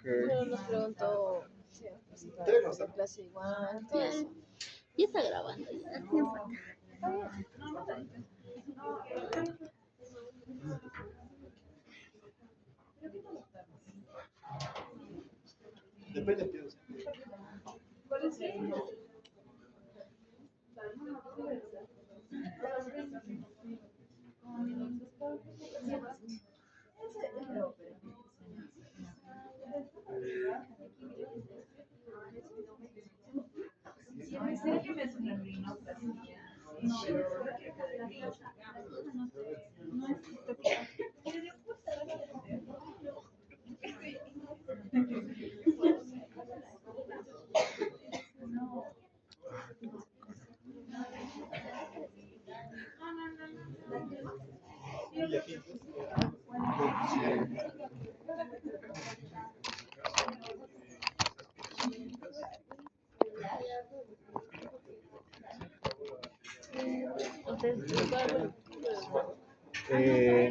Pero nos preguntó si hemos presentado la clase igual, todo eso. Ya está grabando, no importa. Depende, piensa.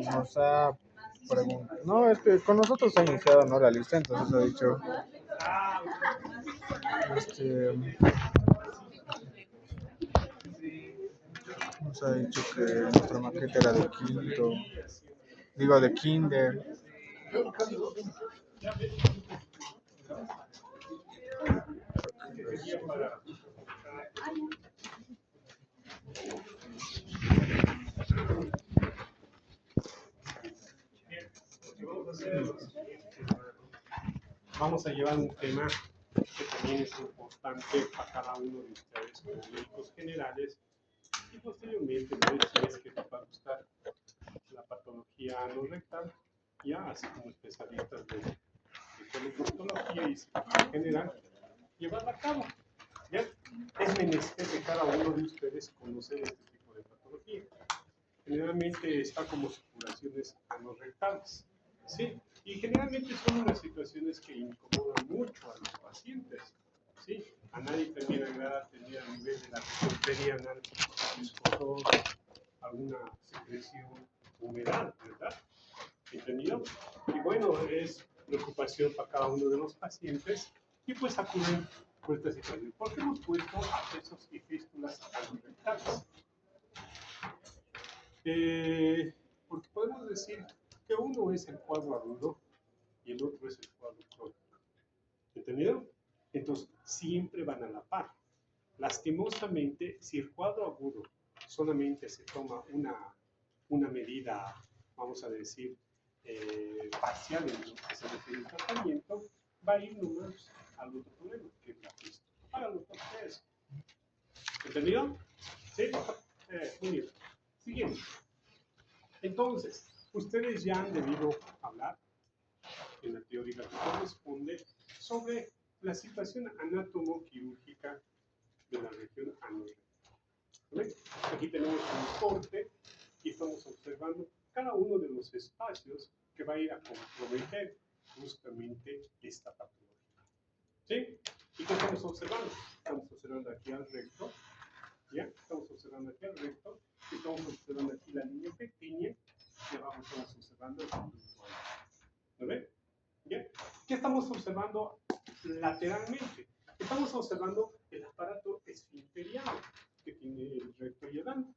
Nos ha preguntado, no, es que con nosotros ha iniciado no la lista, entonces ha dicho, nos ha dicho que nuestra maqueta era de quinto, digo de kinder. Vamos a llevar un tema que también es importante para cada uno de ustedes como médicos generales y posteriormente, ¿no? Si es que les va a gustar la patología anorrectal, ya así como especialistas de coloproctología y cirugía general, llevarla a cabo. ¿Ya? Es menester de cada uno de ustedes conocer este tipo de patología. Generalmente está como supuraciones anorrectales, ¿sí? Y generalmente son unas situaciones que incomodan mucho a los pacientes, ¿sí? A nadie también agrada tener a nivel de la región perianal escozoso, alguna secreción, humedad, ¿verdad? ¿Entendido? Y bueno, es preocupación para cada uno de los pacientes y pues acuden por esta situación. ¿Por qué hemos puesto abscesos y fístulas anorrectales? Porque podemos decir que uno es el cuadro agudo y el otro es el cuadro crónico. ¿Entendido? Entonces, siempre van a la par. Lastimosamente, si el cuadro agudo solamente se toma una medida, vamos a decir, parcial en lo que se refiere al tratamiento, va a ir nomás al otro problema, que es la fístula. Háganlo por ustedes. ¿Entendido? ¿Sí? Muy bien. Siguiente. Entonces, ustedes ya han debido hablar en la teórica que corresponde sobre la situación anatomo-quirúrgica de la región anorrectal. Aquí tenemos un corte y estamos observando cada uno de los espacios que va a ir a comprometer justamente esta patología. ¿Sí? ¿Y qué estamos observando? Estamos observando aquí al recto, ¿ya? Estamos observando aquí al recto, estamos observando aquí la línea pequeña y abajo estamos observando el conducto. ¿Lo ven? ¿Ya? ¿Qué estamos observando lateralmente? Estamos observando el aparato esfinteriano que tiene el recto y el ano.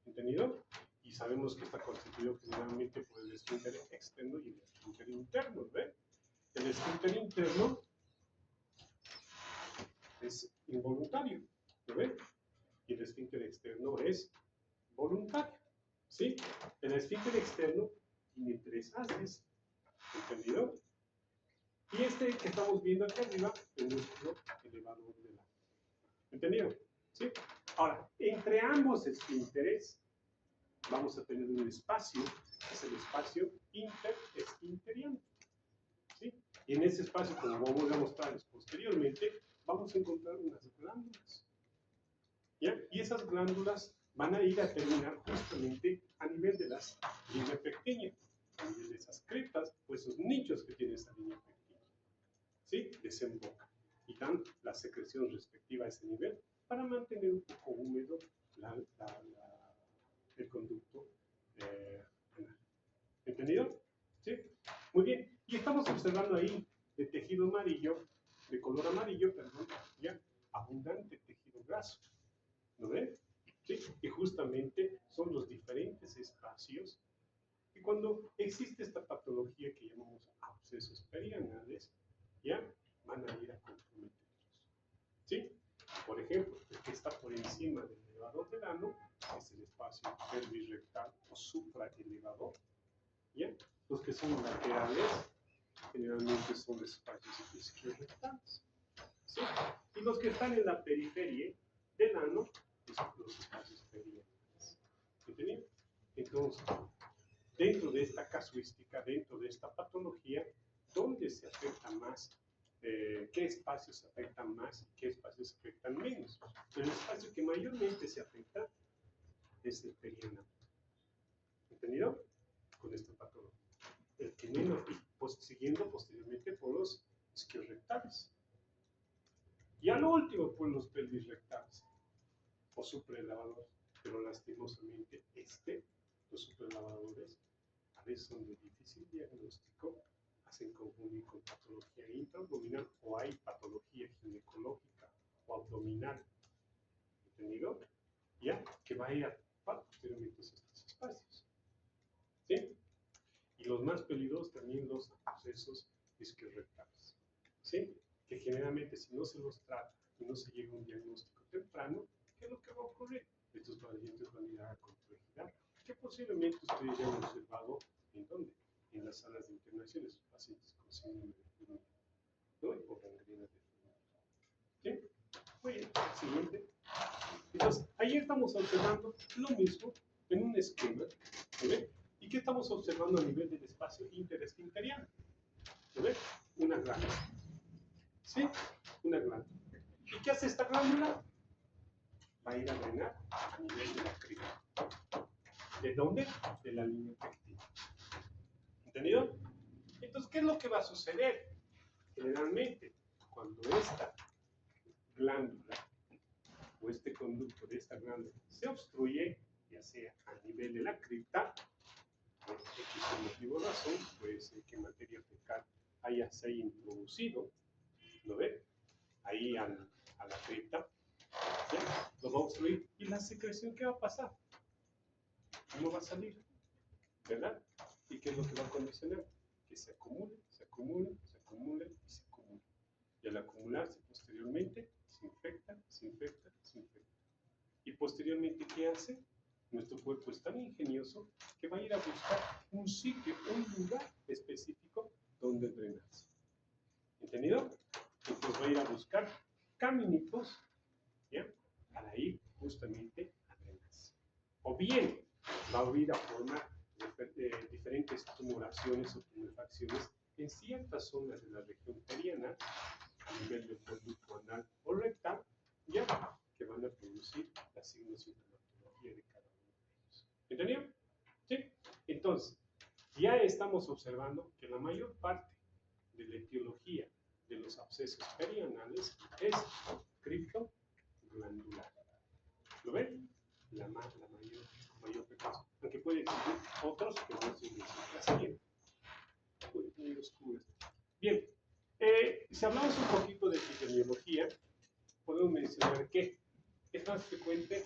¿Entendido? Y sabemos que está constituido generalmente por el esfínter externo y el esfínter interno. ¿Ven? El esfínter interno es involuntario. ¿Lo ven? Y el esfínter externo es voluntario. ¿Sí? El esfínter externo tiene 3 haces. ¿Entendido? Y este que estamos viendo aquí arriba, el músculo elevador del ano. ¿Entendido? ¿Sí? Ahora, entre ambos esfínteres vamos a tener un espacio, que es el espacio interesfinteriano. ¿Sí? Y en ese espacio, como vamos a mostrarles posteriormente, vamos a encontrar unas glándulas. ¿Ya? Y esas glándulas van a ir a terminar justamente a nivel de las líneas pequeñas, a nivel de esas criptas o esos nichos que tiene esa línea pequeña. ¿Sí? Desemboca y dan la secreción respectiva a ese nivel para mantener un poco húmedo el conducto renal. ¿Entendido? ¿Sí? Muy bien. Y estamos observando ahí de tejido amarillo, de color amarillo, perdón, ya, abundante tejido graso. ¿Lo ven? ¿Sí? Y justamente son los diferentes espacios. Y cuando existe esta patología que llamamos abscesos perianales, ya van a ir a comprometerlos. ¿Sí? Por ejemplo, el que está por encima del elevador del ano es el espacio pelvis-rectal o supraelevador. ¿Ya? Los que son laterales generalmente son espacios isquiorrectales. ¿Sí? Y los que están en la periferia del ano son los espacios perianales. ¿Entendido? Entonces, dentro de esta casuística, dentro de esta patología, ¿dónde se afecta más? ¿Qué espacios se afectan más y qué espacios se afectan menos? El espacio que mayormente se afecta es el perianal. ¿Entendido? Con esta patología. El que menos, y siguiendo posteriormente por los isquiorrectales. Y a lo último, por los pelvisrectales o supraelevadores. Pero lastimosamente, los supraelevadores, a veces son de difícil diagnóstico, hacen confundir con patología intraabdominal o hay patología ginecológica o abdominal. ¿Entendido? Ya, que va a ir a posteriormente estos espacios. ¿Sí? Y los más peligrosos también los abscesos isquiorrectales. ¿Sí? Que generalmente si no se los trata y no se llega a un diagnóstico temprano, ¿qué es lo que va a ocurrir? Estos pacientes van a ir a complejidad, que posiblemente ustedes ya han observado en dónde, en las salas de internación, esos pacientes con síndrome de Flumier, ¿no? Y por gangrena de Flumier. ¿Sí? Muy bien, siguiente. Entonces, ahí estamos observando lo mismo en un esquema, ¿sí? ¿Y qué estamos observando a nivel del espacio interesfinteriano? ¿Sí? Una glándula. ¿Sí? Una glándula. ¿Y qué hace esta glándula? Va a ir a drenar a nivel de la cripta. ¿De dónde? De la línea pectina. ¿Entendido? Entonces, ¿qué es lo que va a suceder? Generalmente, cuando esta glándula o este conducto de esta glándula se obstruye, ya sea a nivel de la cripta, por X motivo o razón, puede ser que materia fecal se haya introducido, ¿lo ven? Ahí a la cripta, ¿ya? Lo va a obstruir. ¿Y la secreción qué va a pasar? No va a salir, ¿verdad? ¿Y qué es lo que va a condicionar? Que se acumule, se acumule, se acumule y se acumule. Y al acumularse posteriormente, se infecta, se infecta, se infecta. Y posteriormente, ¿qué hace? Nuestro cuerpo es tan ingenioso que va a ir a buscar un sitio, un lugar específico donde drenarse. ¿Entendido? Entonces va a ir a buscar caminitos, ¿ya? Para ir justamente a drenarse. O bien va a ir a formar diferentes tumoraciones o tumefacciones en ciertas zonas de la región perianal, a nivel del conducto anal o rectal, ya que van a producir la sintomatología de cada uno de ellos. ¿Entendido? ¿Sí? Entonces, ya estamos observando que la mayor parte de la etiología de los abscesos perianales es criptoglandular. ¿Lo ven? La mayor frecuencia. Aunque puede existir otros que no se necesitan. Muy oscuros. Bien, si hablamos un poquito de epidemiología, podemos mencionar que es más frecuente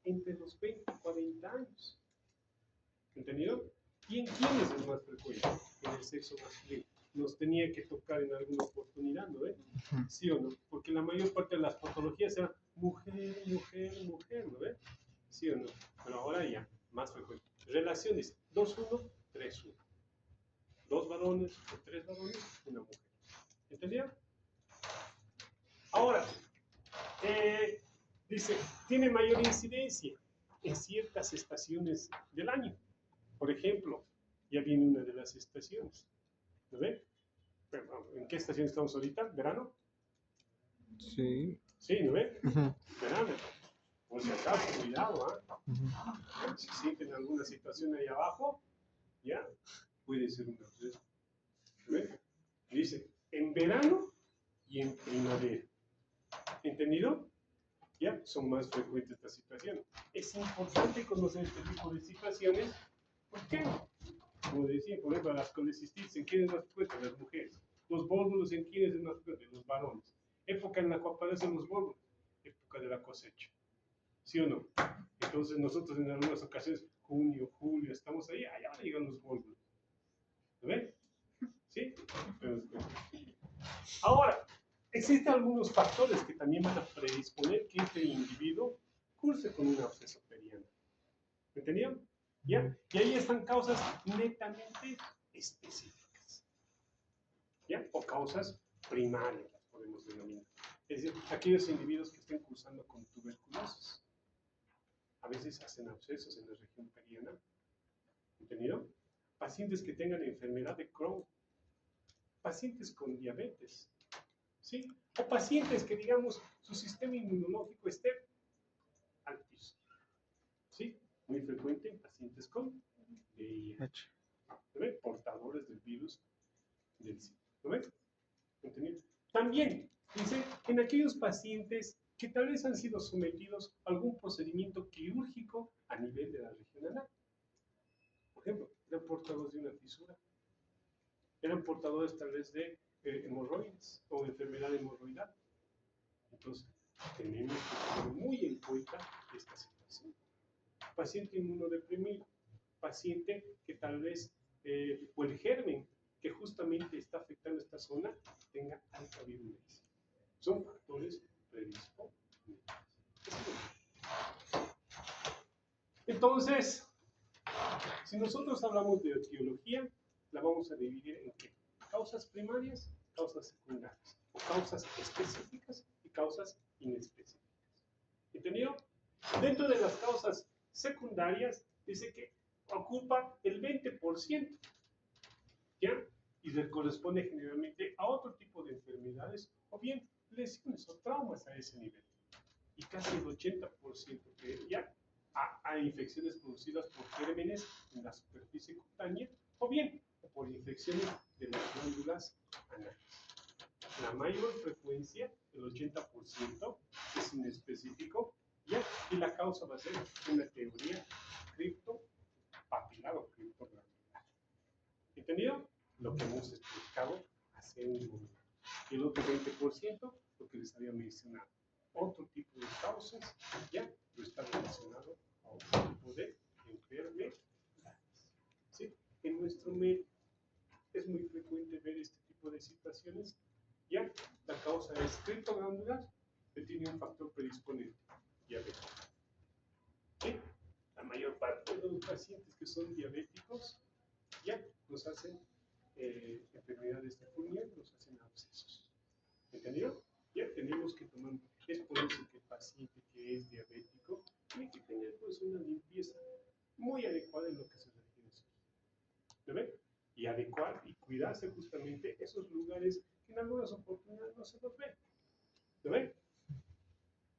entre los 20 y 40 años. ¿Entendido? ¿Y en quiénes es más frecuente? En el sexo masculino. Nos tenía que tocar en alguna oportunidad, ¿no ves? ¿Sí o no? Porque la mayor parte de las patologías eran mujer, mujer, mujer, ¿no ves? ¿Sí o no? Pero ahora ya, más frecuente. Relaciones 2-1, 3-1. 2 varones o 3 varones, una mujer. ¿Entendido? Ahora, dice, tiene mayor incidencia en ciertas estaciones del año. Por ejemplo, ya viene una de las estaciones. ¿Lo ven? ¿En qué estación estamos ahorita? ¿Verano? Sí. Sí, ¿no ven? Verano. Por si acaso, cuidado, ¿ah? Si sienten alguna situación ahí abajo, ya, puede ser un absceso. ¿Ven? Dice, en verano y en primavera. ¿Entendido? Ya, son más frecuentes estas situaciones. Es importante conocer este tipo de situaciones. ¿Por qué? Como decía, por ejemplo, las colecistitis, ¿en quiénes más frecuentes? Las mujeres. Los vólvulos en quiénes es más frecuente, los varones. Época en la cual aparecen los vólvulos, época de la cosecha. ¿Sí o no? Entonces nosotros en algunas ocasiones, junio, julio, estamos ahí, allá llegan los vólvulos. ¿Lo ven? ¿Sí? Ahora, existen algunos factores que también van a predisponer que este individuo curse con un absceso periano. ¿Me entendieron? ¿Ya? Y ahí están causas netamente específicas. ¿Ya? O causas primarias, las podemos denominar. Es decir, aquellos individuos que estén cursando con tuberculosis. A veces hacen abscesos en la región periana. ¿Entendido? Pacientes que tengan enfermedad de Crohn. Pacientes con diabetes. ¿Sí? O pacientes que, digamos, su sistema inmunológico esté altísimo. ¿Sí? Muy frecuente en pacientes con VIH. ¿Lo ven? Portadores del virus del SIDA. ¿Lo ven? ¿Entendido? También, dice, en aquellos pacientes que tal vez han sido sometidos a algún procedimiento quirúrgico a nivel de la región anal. Por ejemplo, eran portadores de una fisura. Eran portadores tal vez de hemorroides o enfermedad hemorroidal. Entonces, tenemos que tener muy en cuenta esta situación. Paciente inmunodeprimido, paciente que tal vez, o el germen que justamente está afectando esta zona, tenga alta virulencia. Son factores predisponentes. Entonces, si nosotros hablamos de etiología, la vamos a dividir en ¿qué? Causas primarias, causas secundarias, o causas específicas y causas inespecíficas. ¿Entendido? Dentro de las causas secundarias, dice que ocupa el 20%, ¿ya? Y le corresponde generalmente a otro tipo de enfermedades, o bien lesiones o traumas a ese nivel. Y casi el 80% que ya a infecciones producidas por gérmenes en la superficie cutánea, o bien por infecciones de las glándulas anales. La mayor frecuencia, el 80%, es inespecífico, ¿ya? Y la causa va a ser una teoría criptopapilar o criptoglandular. ¿Entendido? Lo que hemos explicado hace un momento. Y el otro 20%, lo que les había mencionado. Otro tipo de causas, ya no está relacionado a otro tipo de enfermedades. ¿Sí? En nuestro medio es muy frecuente ver este tipo de situaciones. Ya, la causa es criptoglandular, que tiene un factor predisponente, diabetes. ¿Sí? La mayor parte de los pacientes que son diabéticos ya nos hacen enfermedades de Fournier, nos hacen abscesos. ¿Entendido? Ya tenemos que tomar, es por eso que el paciente que es diabético tiene que tener pues una limpieza muy adecuada en lo que se refiere a eso. ¿Lo ven? Y adecuar y cuidarse justamente esos lugares que en algunas oportunidades no se los ven. ¿Lo ven?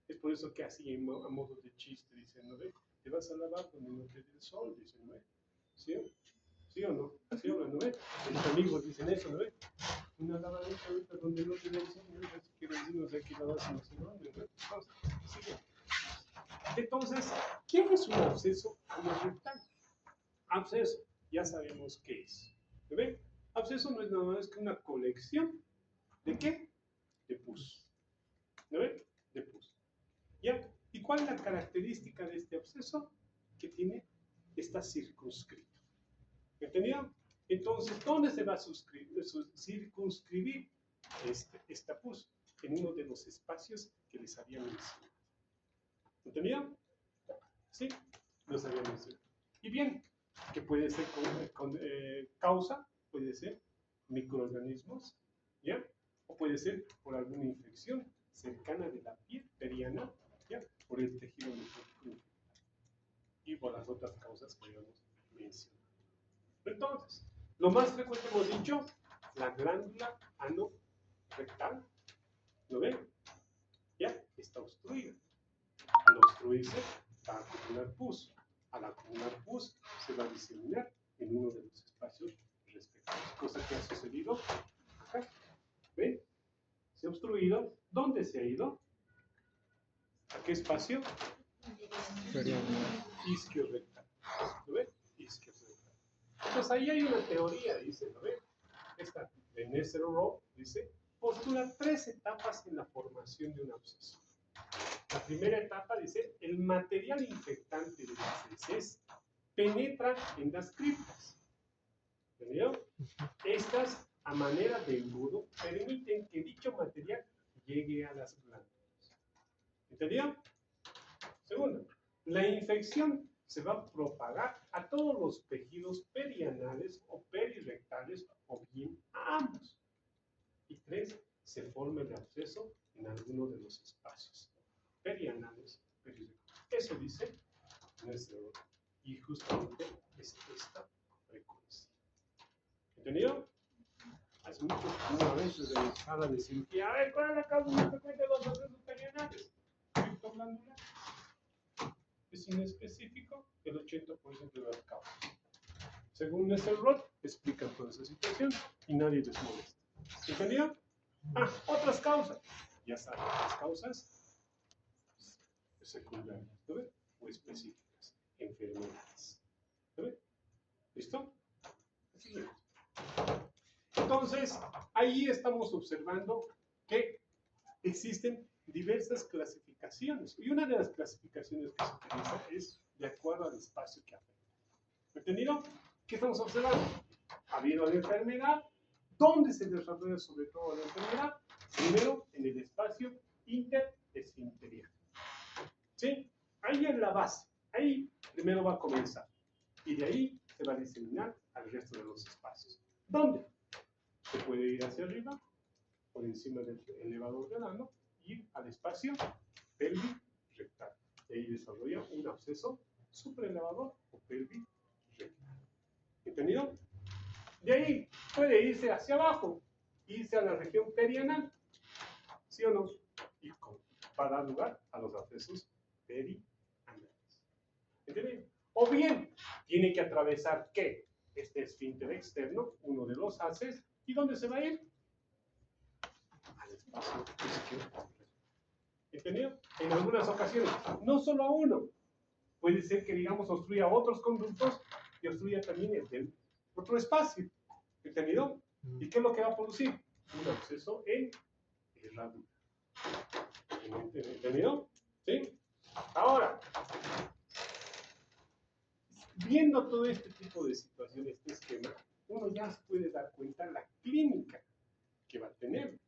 Es por eso que así a modo de chiste dicen, ¿no ven? Te vas a lavar donde no te dé el sol, dicen, ¿no ven? ¿Sí? ¿Sí o no? ¿Sí o no ven? Los amigos dicen eso, ¿no ven? Una lavadita ahorita donde no te dé el sol, ¿no ven? Si quieren irnos de aquí lavarse no sé dónde, ¿no? Sigue. Entonces, ¿qué es un absceso colorectal? Absceso, ya sabemos qué es. ¿Lo ven? Absceso no es nada más que una colección ¿de qué? De pus. ¿Lo ven? De pus. ¿Ya? ¿Y cuál es la característica de este absceso? Que está circunscrito. ¿Entendido? Entonces, ¿dónde se va a circunscribir esta pus? En uno de los espacios que les había mencionado. ¿Entendido? ¿Sí? Los había mencionado. Y bien, que puede ser causa, puede ser microorganismos, ¿ya? O puede ser por alguna infección cercana de la piel periana, ¿ya? Por el tejido necrótico infectado. Y por las otras causas que habíamos mencionado. Entonces, lo más frecuente hemos dicho, la glándula anorrectal, ¿lo ven? Ya está obstruida. Al obstruirse, va a acumular pus. Al acumular pus, se va a diseminar en uno de los espacios respectivos. Cosa que ha sucedido acá. ¿Ven? Se ha obstruido. ¿Dónde se ha ido? ¿A qué espacio? Isquiorrectal. ¿Lo ven? Isquiorrectal. Entonces ahí hay una teoría, dice, ¿lo ven? Esta de Nesser-Roth, dice, postula 3 etapas en la formación de un absceso. La primera etapa dice, el material infectante de las heces penetra en las criptas. ¿Entendido? Estas, a manera de embudo, permiten que dicho material llegue a las glándulas. ¿Entendido? Segundo, la infección se va a propagar a todos los tejidos perianales o perirectales o bien a ambos. Y 3, se forma el absceso en alguno de los espacios perianales, perirectales. Eso dice nuestro, y justamente es esta frecuencia. ¿Entendido? Hace mucho tiempo a veces de la sala de cirugía, a ver, ¿cuál es la causa más frecuente de los abscesos perianales? Criptoglandular. Es inespecífico el 80% de las causas. Según Nesser-Roth, explican toda esa situación y nadie les molesta. ¿Entendido? Otras causas. Ya saben, las causas secundarias, ¿no ven? O específicas, enfermedades. ¿No ven? ¿Listo? Siguiente. Entonces, ahí estamos observando que existen diversas clasificaciones. Y una de las clasificaciones que se utiliza es de acuerdo al espacio que afecta. ¿Entendido? ¿Qué estamos observando? Ha habido la enfermedad. ¿Dónde se desarrolla sobre todo la enfermedad? Primero, en el espacio interesfinteriano. ¿Sí? Ahí es la base. Ahí primero va a comenzar. Y de ahí se va a diseminar al resto de los espacios. ¿Dónde? Se puede ir hacia arriba, por encima del elevador del ano, ir al espacio pelvis-rectal. Y ahí desarrolla un absceso supraelevador o pelvis-rectal. ¿Entendido? De ahí puede irse hacia abajo, irse a la región perianal, ¿sí o no? Y para dar lugar a los abscesos perianales. ¿Entendido? O bien, tiene que atravesar ¿qué? Este esfínter externo, uno de los haces, ¿y dónde se va a ir? Al espacio izquierdo. ¿Entendido? En algunas ocasiones, no solo a uno. Puede ser que, digamos, obstruya otros conductos y obstruya también el del otro espacio. ¿Entendido? ¿Y qué es lo que va a producir? Un absceso en herradura. ¿Entendido? ¿Sí? Ahora, viendo todo este tipo de situaciones, este esquema, uno ya se puede dar cuenta de la clínica que va a tener.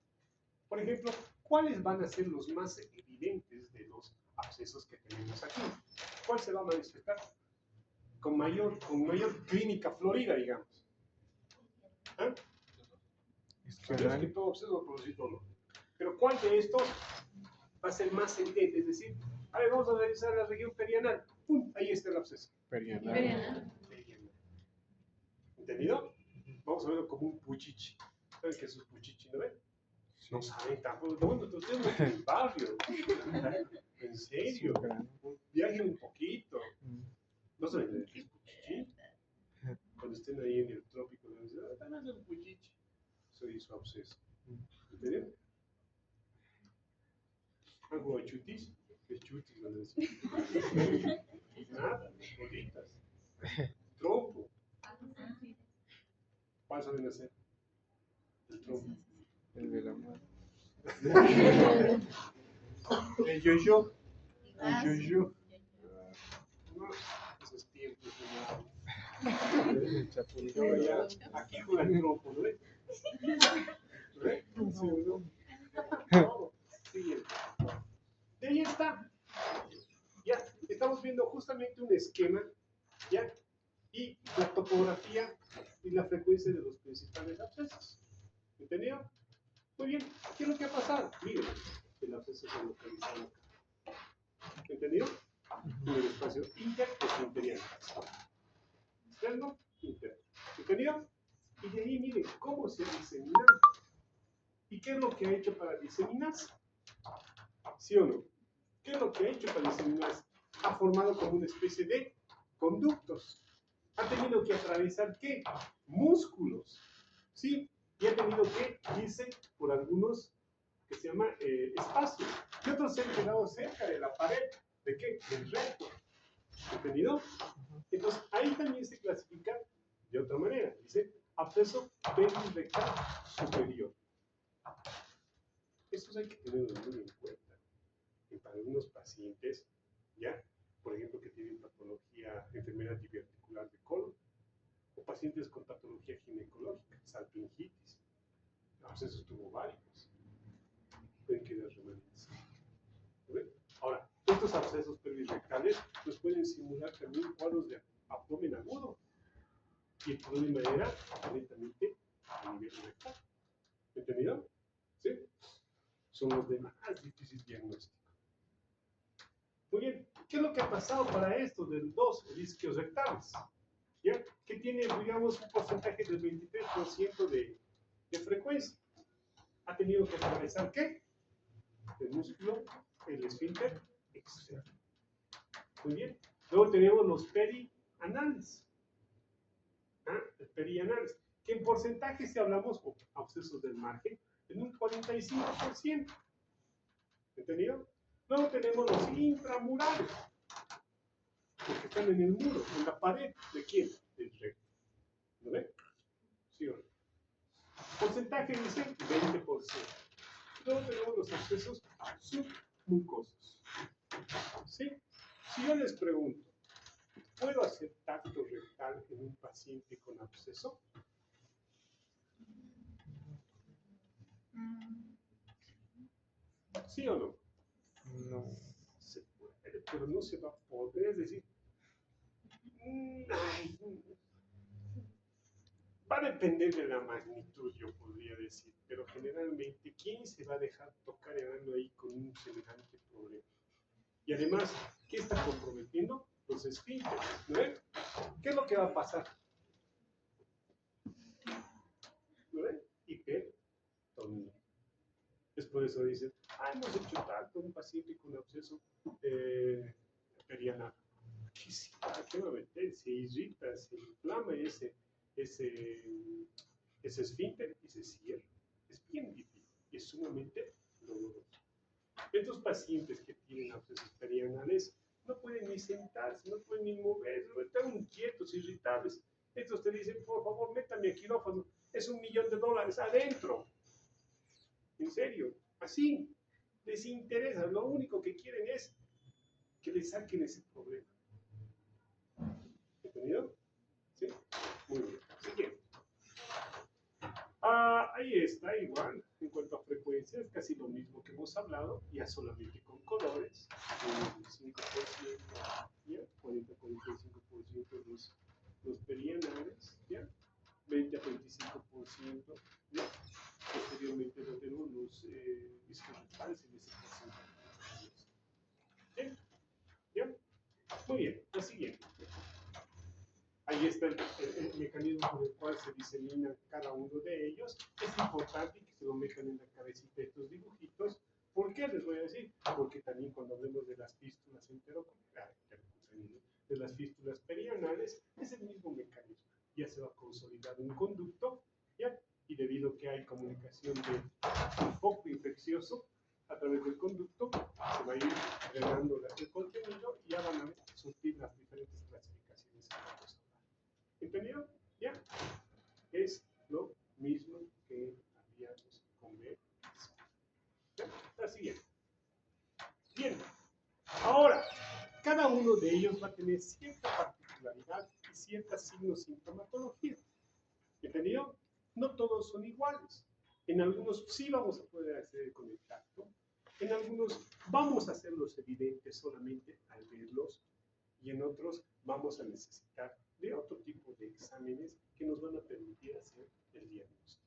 Por ejemplo, ¿cuáles van a ser los más evidentes de los abscesos que tenemos aquí? ¿Cuál se va a manifestar con mayor clínica florida, digamos? ¿Ah? Es que todo absceso va a producir dolor. Pero ¿cuál de estos va a ser más evidente? Es decir, a ver, vamos a revisar la región perianal. ¡Pum! Ahí está el absceso. Perianal. ¿Entendido? Vamos a verlo como un puchichi. ¿Saben qué es un puchichi, no ven? No saben tampoco. Bueno, ustedes no tienen el barrio. En serio. Viajen un poquito. ¿No saben qué es puchichi? Cuando estén ahí en el trópico, le dicen, también es un puchichi. Soy su absceso. ¿Entendido? ¿Algo de chutis? ¿Qué es chutis? Nada, bolitas. Trompo. ¿Cuál saben hacer? El trompo. El de la mano. El yo-yo. El yo-yo. No, esos tiempos. El chapulín. Aquí juega el trompo, ¿no ves? ¿No ves? Sí, ¿no? Siguiente. Y ahí está. Ya, estamos viendo justamente un esquema, ¿ya? Y la topografía y la frecuencia de los principales abscesos. ¿Entendido? Muy bien. ¿Qué es lo que ha pasado? Miren, el absceso se localiza acá. ¿Entendido? En el espacio interesfinteriano. Externo, interno. ¿Entendido? Y de ahí, miren, cómo se ha diseminado. ¿Y qué es lo que ha hecho para diseminarse? ¿Sí o no? ¿Qué es lo que ha hecho para diseminarse? Ha formado como una especie de conductos. Ha tenido que atravesar, ¿qué? Músculos. ¿Sí? Y ha tenido que irse por algunos que se llama espacios. Y otros se han quedado cerca de la pared. ¿De qué? Del recto. ¿Entendido? Entonces, ahí también se clasifica de otra manera. Dice absceso perirectal Estos hay que tenerlos muy en cuenta. Y para algunos pacientes, ya, por ejemplo, que tienen patología, enfermedad diverticular de colon, o pacientes con patología ginecológica, salpingitis, abscesos tubováricos, pueden quedar remanentes. Ahora, estos abscesos pelvirrectales nos pueden simular también cuadros de abdomen agudo. Y el problema era aparentemente a nivel rectal. ¿Entendido? ¿Sí? Son los de más difícil diagnóstico. Muy bien, ¿qué es lo que ha pasado para estos del 2 isquios rectales? ¿Ya? Que tiene, digamos, un porcentaje del 23% de frecuencia. Ha tenido que atravesar, ¿qué? El músculo, el esfínter externo. Muy bien. Luego tenemos los perianales. El perianales, que en porcentaje, si hablamos, o abscesos del margen, en un 45%. ¿Entendido? Luego tenemos los intramurales, porque están en el muro, en la pared. ¿De quién? Del recto. ¿Lo ven? ¿Sí o no? Porcentaje dice 20%. Luego tenemos los abscesos submucosos. ¿Sí? Si yo les pregunto, ¿puedo hacer tacto rectal en un paciente con absceso? ¿Sí o no? No. Se puede, pero no se va a poder. Es decir, va a depender de la magnitud, yo podría decir, pero generalmente, ¿quién se va a dejar tocar el ano ahí con un semejante problema? Y además, ¿qué está comprometiendo? Los esfínteres, ¿no ven? ¿Qué es lo que va a pasar? ¿No ven? Hipertonía. Es por eso dicen, hemos hecho tanto un paciente con absceso perianal. ¿Qué va a meter? Se irrita, se inflama ese esfínter y se cierra. Es bien difícil y es sumamente doloroso. Estos pacientes que tienen abscesos perianales no pueden ni sentarse, no pueden ni moverse, están inquietos, irritables. Estos te dicen, por favor, métame a quirófano, es $1.000.000 adentro. En serio, así, les interesa, lo único que quieren es que les saquen ese problema. ¿Entendido? ¿Sí? Muy bien. Siguiente. Ahí está, igual, en cuanto a frecuencia, es casi lo mismo que hemos hablado, ya solamente con colores, un 5%, ¿ya? 40-45% los perianales, ¿ya? 20-25%, ¿ya? Posteriormente lo tenemos los isquiorrectales en ese porcentaje. ¿Bien? ¿Ya? Muy bien, la siguiente. Ahí está el mecanismo por el cual se disemina cada uno de ellos. Es importante que se lo metan en la cabecita estos dibujitos. ¿Por qué les voy a decir? Porque también cuando hablemos de las fístulas de las fístulas perianales, es el mismo mecanismo. Ya se va a consolidar un conducto, ¿ya? Y debido a que hay comunicación de un foco infeccioso a través del conducto, se va a ir drenando el contenido y ya van a surtir las diferentes clasificaciones que vamos a hablar. ¿Entendido? ¿Ya? Es lo mismo que habíamos conversado. ¿Ya? La siguiente. Bien. Ahora, cada uno de ellos va a tener cierta particularidad y cierta signo-sintomatología. ¿Entendido? No todos son iguales. En algunos sí vamos a poder acceder con el tacto. En algunos vamos a hacerlos evidentes solamente al verlos. Y en otros vamos a necesitar de otro tipo de exámenes que nos van a permitir hacer el diagnóstico.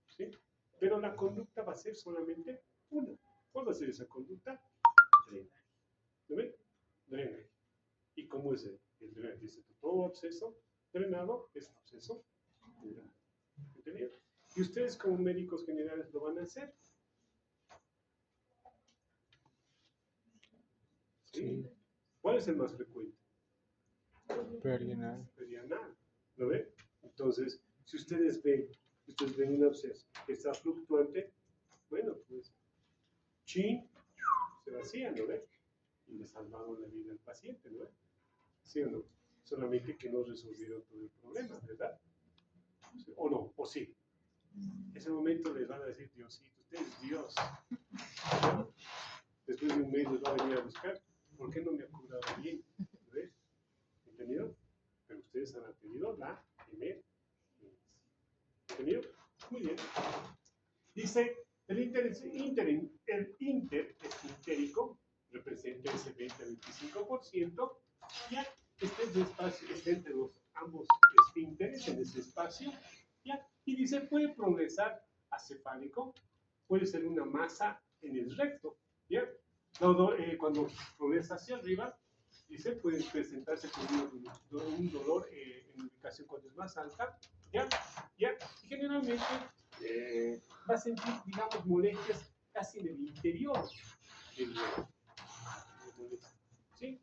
¿Sí? Pero la conducta va a ser solamente una. ¿Cuál va a ser esa conducta? Drenaje. ¿Lo ven? Drenaje. ¿Y cómo es el drenaje? Dice, todo absceso drenado es absceso curado. ¿Entendido? Y ustedes como médicos generales lo van a hacer. ¿Sí? ¿Cuál es el más frecuente? Perianal. Perianal. ¿Lo ven? Entonces, si ustedes ven un absceso que está fluctuante, bueno, pues, chin, se vacía, ¿no ven? Y le salvaron la vida al paciente, ¿no ven? ¿Sí o no? Solamente que no resolvieron todo el problema, ¿verdad? ¿O no? ¿O sí? En ese momento les van a decir, Diosito, usted es Dios. ¿No? Después de un mes les va a venir a buscar, ¿por qué no me ha curado bien? ¿Ves? ¿Entendido? Pero ustedes han tenido la emergencia. ¿Entendido? Muy bien. Dice, el interesfintérico representa ese 20-25%, ya este espacio está entre ambos esfínteres en ese espacio, ya, y dice, puede progresar a cefálico, puede ser una masa en el recto, ya, cuando progresa hacia arriba, dice, puede presentarse con un dolor en ubicación cuando es más alta, ya, y generalmente va a sentir, digamos, molestias casi en el interior del huevo. ¿Sí?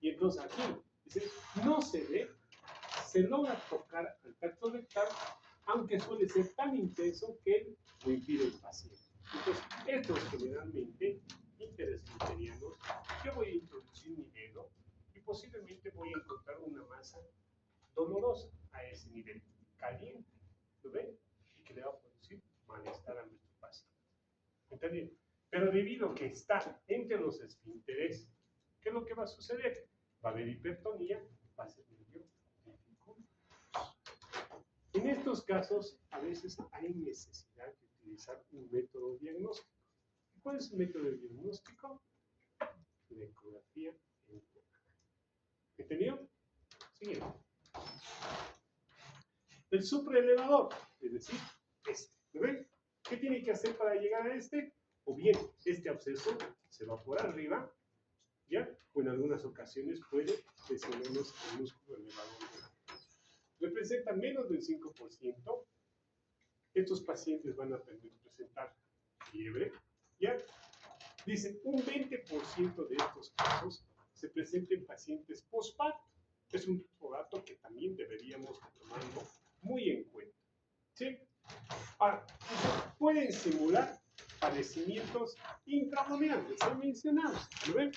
Y entonces aquí, dice, no se ve, se logra tocar al tracto rectal, aunque suele ser tan intenso que lo impide el paciente. Entonces, estos generalmente interesfinterianos, yo voy a introducir mi dedo y posiblemente voy a encontrar una masa dolorosa a ese nivel, caliente, ¿lo ven? Y que le va a producir malestar a nuestro paciente. ¿Entendido? Pero debido a que está entre los esfínteres, ¿qué es lo que va a suceder? Va a haber hipertonía, va a ser medio difícil. En estos casos, a veces hay necesidad de utilizar un método diagnóstico. ¿Cuál es el método diagnóstico? La ecografía encuadrada. ¿Entendido? Siguiente. El supraelevador, es decir, este. ¿Ven? ¿Qué tiene que hacer para llegar a este? O bien, este absceso se va por arriba, ¿ya? O en algunas ocasiones puede lesionarnos el músculo elevador. Representa menos del 5%. Estos pacientes van a presentar fiebre, ¿ya? Dice, un 20% de estos casos se presenta en pacientes postparto. Es un dato que también deberíamos tomarlo muy en cuenta, ¿sí? Ahora, pueden simular padecimientos intraabdominales, son mencionados, ¿lo ven?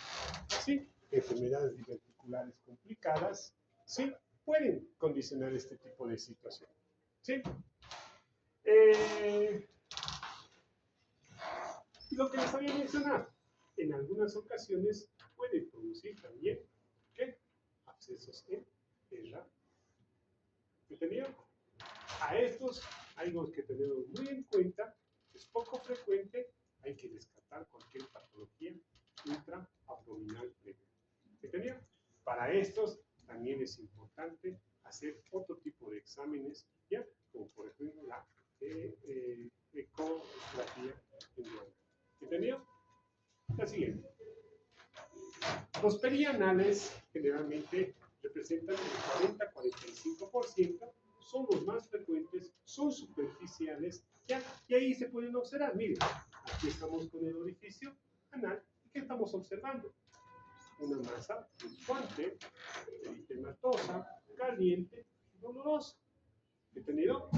¿Sí? Enfermedades diverticulares complicadas, ¿sí? Pueden condicionar este tipo de situación, ¿sí? Lo que les había mencionado, en algunas ocasiones puede producir también, ¿qué? Abscesos en la. ¿Entendido? A estos hay que tenerlos muy en cuenta, es poco frecuente, hay que descartar cualquier patología intraabdominal previa. ¿Entendido? Para estos también es importante hacer otro tipo de exámenes, ¿ya? Como por ejemplo la ecografía endobronquial. ¿Entendido? La siguiente. Los perianales generalmente representan el 40-45%, son los más frecuentes, son superficiales, ¿ya? Y ahí se pueden observar. Miren, aquí estamos con el orificio anal. ¿Y qué estamos observando? Una masa fluctuante, eritematosa, caliente, dolorosa. ¿Entendido?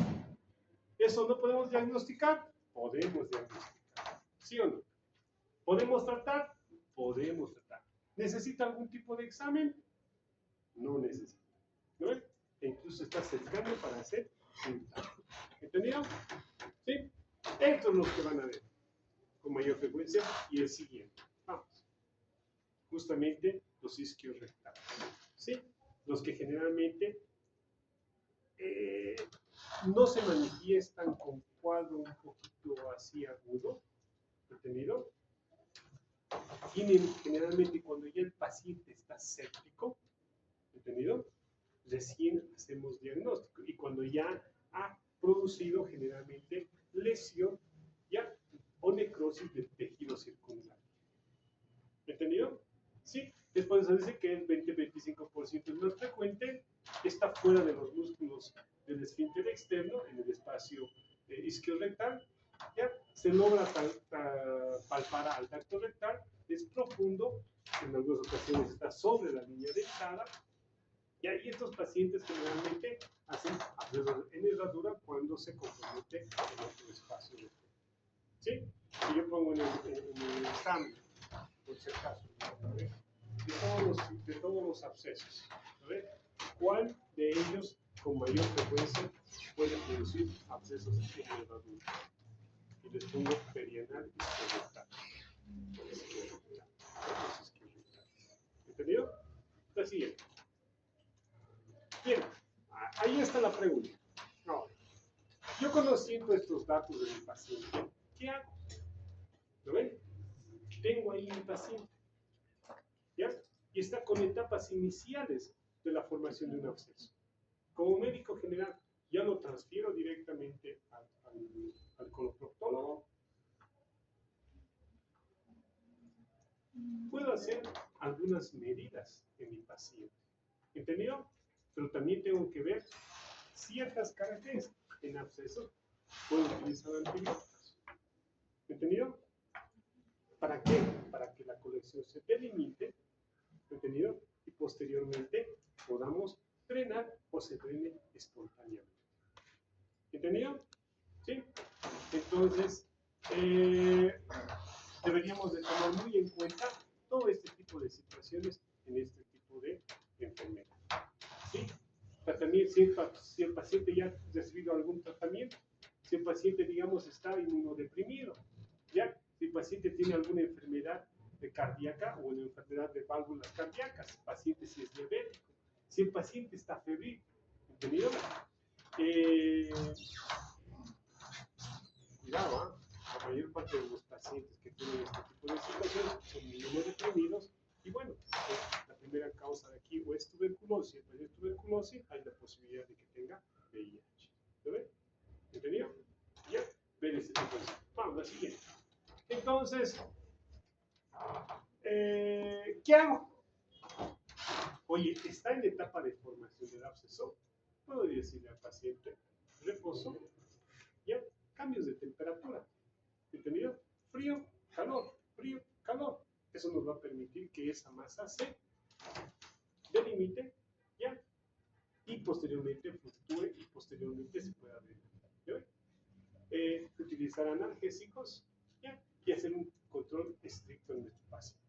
¿Eso no podemos diagnosticar? Podemos diagnosticar. ¿Sí o no? ¿Podemos tratar? Podemos tratar. ¿Necesita algún tipo de examen? No necesita. ¿No ves? E incluso está sesgando para hacer un examen. ¿Entendido? ¿Sí? Estos son los que van a ver con mayor frecuencia. Y el siguiente. Vamos. Justamente los isquiorrectales. ¿Sí? Los que generalmente no se manifiestan con cuadro un poquito así agudo. ¿Entendido? Tienen generalmente cuando ya el paciente está séptico, ¿entendido? Recién hacemos diagnóstico. Y cuando ya ha producido generalmente lesión, ya, o necrosis del tejido circundante. ¿Entendido? Sí. Después se dice que el 20-25% es más frecuente, está fuera de los músculos del esfínter externo, en el espacio isquiorrectal. ¿Ya? Se logra palpar al tracto rectal, es profundo, en algunas ocasiones está sobre la línea dentada, y ahí estos pacientes generalmente hacen abscesos en herradura cuando se compromete en otro espacio. ¿Sí? Si yo pongo en el examen, por si acaso, de todos los abscesos, ¿cuál de ellos con mayor frecuencia puede producir abscesos extraduros. Y les pongo perianal y esquiorectal. ¿Entendido? La siguiente. Bien, ahí está la pregunta. Ahora, yo conociendo estos datos de mi paciente, ¿qué hago? ¿Lo ven? Tengo ahí mi paciente, ¿ya? Y está con etapas iniciales de la formación de un absceso. Como médico general, ya lo transfiero directamente al coloproctólogo. Puedo hacer algunas medidas en mi paciente, ¿entendido? Pero también tengo que ver ciertas características. En abscesos puedo utilizar antibióticos, ¿entendido? ¿Para qué? Para que la colección se delimite, ¿entendido? Y posteriormente podamos drenar o se drene espontáneamente. ¿Entendido? ¿Sí? Entonces, deberíamos de tomar muy en cuenta todo este tipo de situaciones en este tipo de enfermedad. ¿Sí? También si el paciente ya ha recibido algún tratamiento, si el paciente, digamos, está inmunodeprimido, ¿ya? Si el paciente tiene alguna enfermedad cardíaca o una enfermedad de válvulas cardíacas, el paciente si es diabético, si el paciente está febril, ¿entendido? Cuidado, la mayor parte de los pacientes que tienen este tipo de situaciones son inmunodeprimidos y bueno, la primera causa de aquí o es tuberculosis, el paciente es tuberculosis, hay la posibilidad de que tenga VIH. ¿Lo ven? ¿Entendido? ¿Ya? Ven este tipo de cosas. Vamos, la siguiente. Entonces, ¿qué hago? Oye, está en la etapa de formación del absceso. Puedo decirle al paciente, reposo, ¿ya? Cambios de temperatura. ¿Entendido? Frío, calor, frío, calor. Eso nos va a permitir que esa masa se delimite, ¿ya? Y posteriormente fluctúe y posteriormente se pueda ver. Utilizar analgésicos, ¿ya? Y hacer un control estricto en nuestro paciente,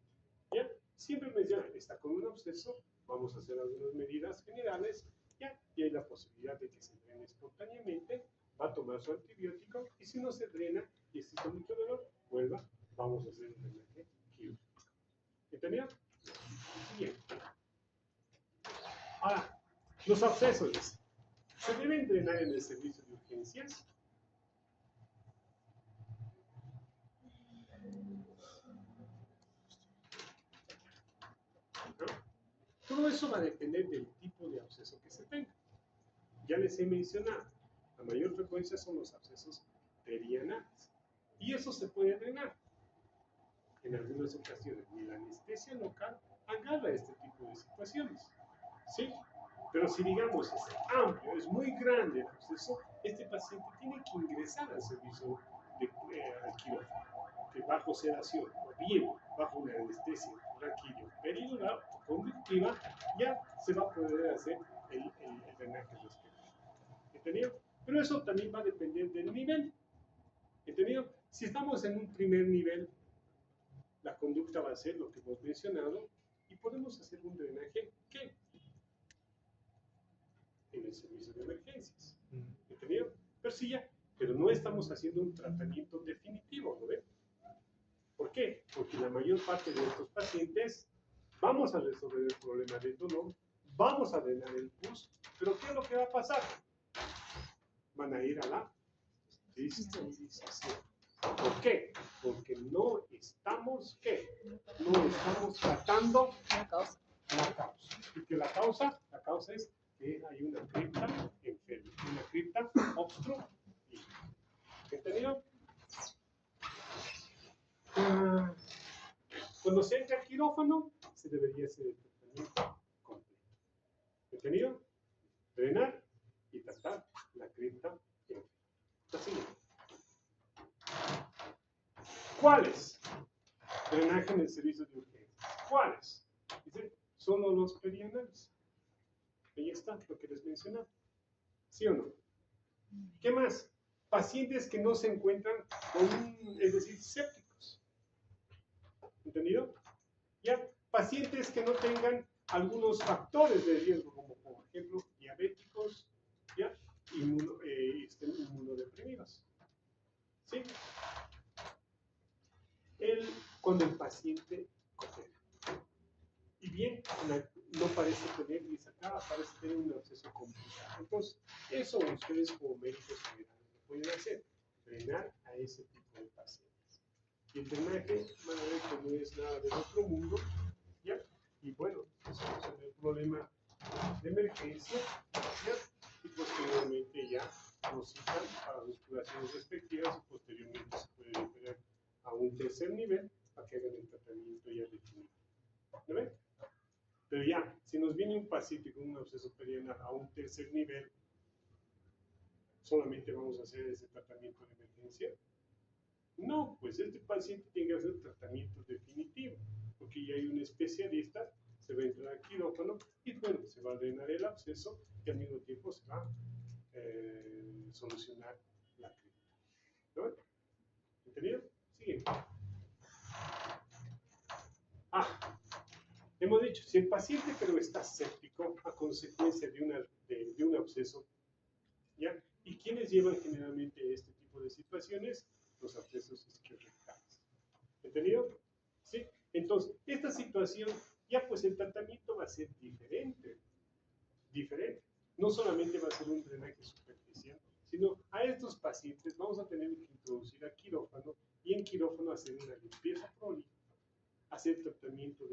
¿ya? Siempre menciona, está con un absceso, vamos a hacer algunas medidas generales, ¿ya? Y hay la posibilidad de que se drene espontáneamente, va a tomar su antibiótico y si no se drena y existe mucho dolor, vuelva, vamos a hacer un drenaje quirúrgico. ¿Entendido? Bien. Ahora, los abscesos, ¿se deben drenar en el servicio de urgencias? ¿No? Todo eso va a depender del tipo de absceso que se tenga. Ya les he mencionado, la mayor frecuencia son los abscesos perianales. Y eso se puede drenar. En algunas ocasiones, ni la anestesia local agarra este tipo de situaciones. ¿Sí? Pero si digamos es amplio, es muy grande el absceso, este paciente tiene que ingresar al servicio de quirófano, que bajo sedación o bien bajo una anestesia raquídeo peridural o conductiva, ya se va a poder hacer el drenaje respiratorio. ¿Entendido? Pero eso también va a depender del nivel. ¿Entendido? Si estamos en un primer nivel, la conducta va a ser lo que hemos mencionado y podemos hacer un drenaje ¿qué? En el servicio de emergencias. ¿Entendido? Pero sí ya, pero no estamos haciendo un tratamiento definitivo, ¿no ven? ¿Por qué? Porque la mayor parte de estos pacientes vamos a resolver el problema del dolor, vamos a drenar el pus, pero ¿qué es lo que va a pasar? Van a ir a la esterilización. ¿Por qué? Porque no estamos, ¿qué? No estamos tratando La causa. la causa. Y que la causa es que hay una cripta enferma, una cripta obstructiva. ¿Entendido? Cuando se entra al quirófano, se debería hacer el tratamiento completo. ¿Entendido? Drenar y tratar la cripta enferma. Así. ¿Cuáles? Drenaje en el servicio de urgencia. ¿Cuáles? Dice, solo los perianales. Ahí está lo que les mencionaba. ¿Sí o no? ¿Qué más? Pacientes que no se encuentran con, es decir, sépticos. ¿Entendido? ¿Ya? Pacientes que no tengan algunos factores de riesgo, como por ejemplo diabéticos, ¿ya? cuando el paciente coopera. Y bien, no parece tener, y acá parece tener un absceso complicado. Entonces, eso ustedes como médicos generales lo pueden hacer, drenar a ese tipo de pacientes. Y el drenaje, van a ver que no es nada del otro mundo, ¿ya? Y bueno, se soluciona el problema de emergencia, ¿ya? Y posteriormente ya nos citan para sus curaciones respectivas y posteriormente se puede referir a un tercer nivel para que hagan el tratamiento ya definido. ¿No ven? Pero ya, si nos viene un paciente con un absceso perianal a un tercer nivel, ¿solamente vamos a hacer ese tratamiento de emergencia? No, pues este paciente tiene que hacer tratamiento definitivo, porque ya hay un especialista, se va a entrar al quirófano y bueno, se va a drenar el absceso y al mismo tiempo se va a solucionar la cripta. ¿No? ¿Entendido? Siguiente. Hemos dicho, si el paciente pero está séptico a consecuencia de un absceso, ¿ya? ¿Y quiénes llevan generalmente este tipo de situaciones? Los abscesos isquiorrectales. ¿Entendido? ¿Sí? Entonces, esta situación, ya pues el tratamiento va a ser diferente. Diferente. No solamente va a ser un drenaje superficial, sino a estos pacientes vamos a tener que introducir a quirófano y en quirófano hacer una limpieza prolija, hacer tratamiento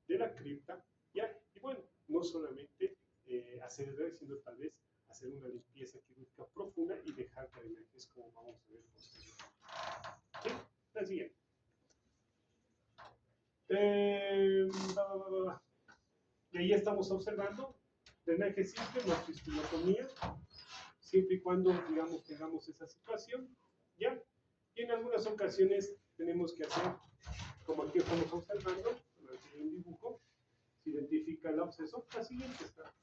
de la cripta, ¿ya? Y bueno, no solamente hacer el drenaje, sino tal vez hacer una limpieza quirúrgica profunda y dejar drenajes como vamos a ver posteriormente. ¿Sí? La siguiente. Y ahí estamos observando drenaje simple, no fistulotomía, siempre y cuando, digamos, tengamos esa situación, ¿ya? Y en algunas ocasiones tenemos que hacer, como aquí estamos observando, en un dibujo, se identifica el absceso, la siguiente está.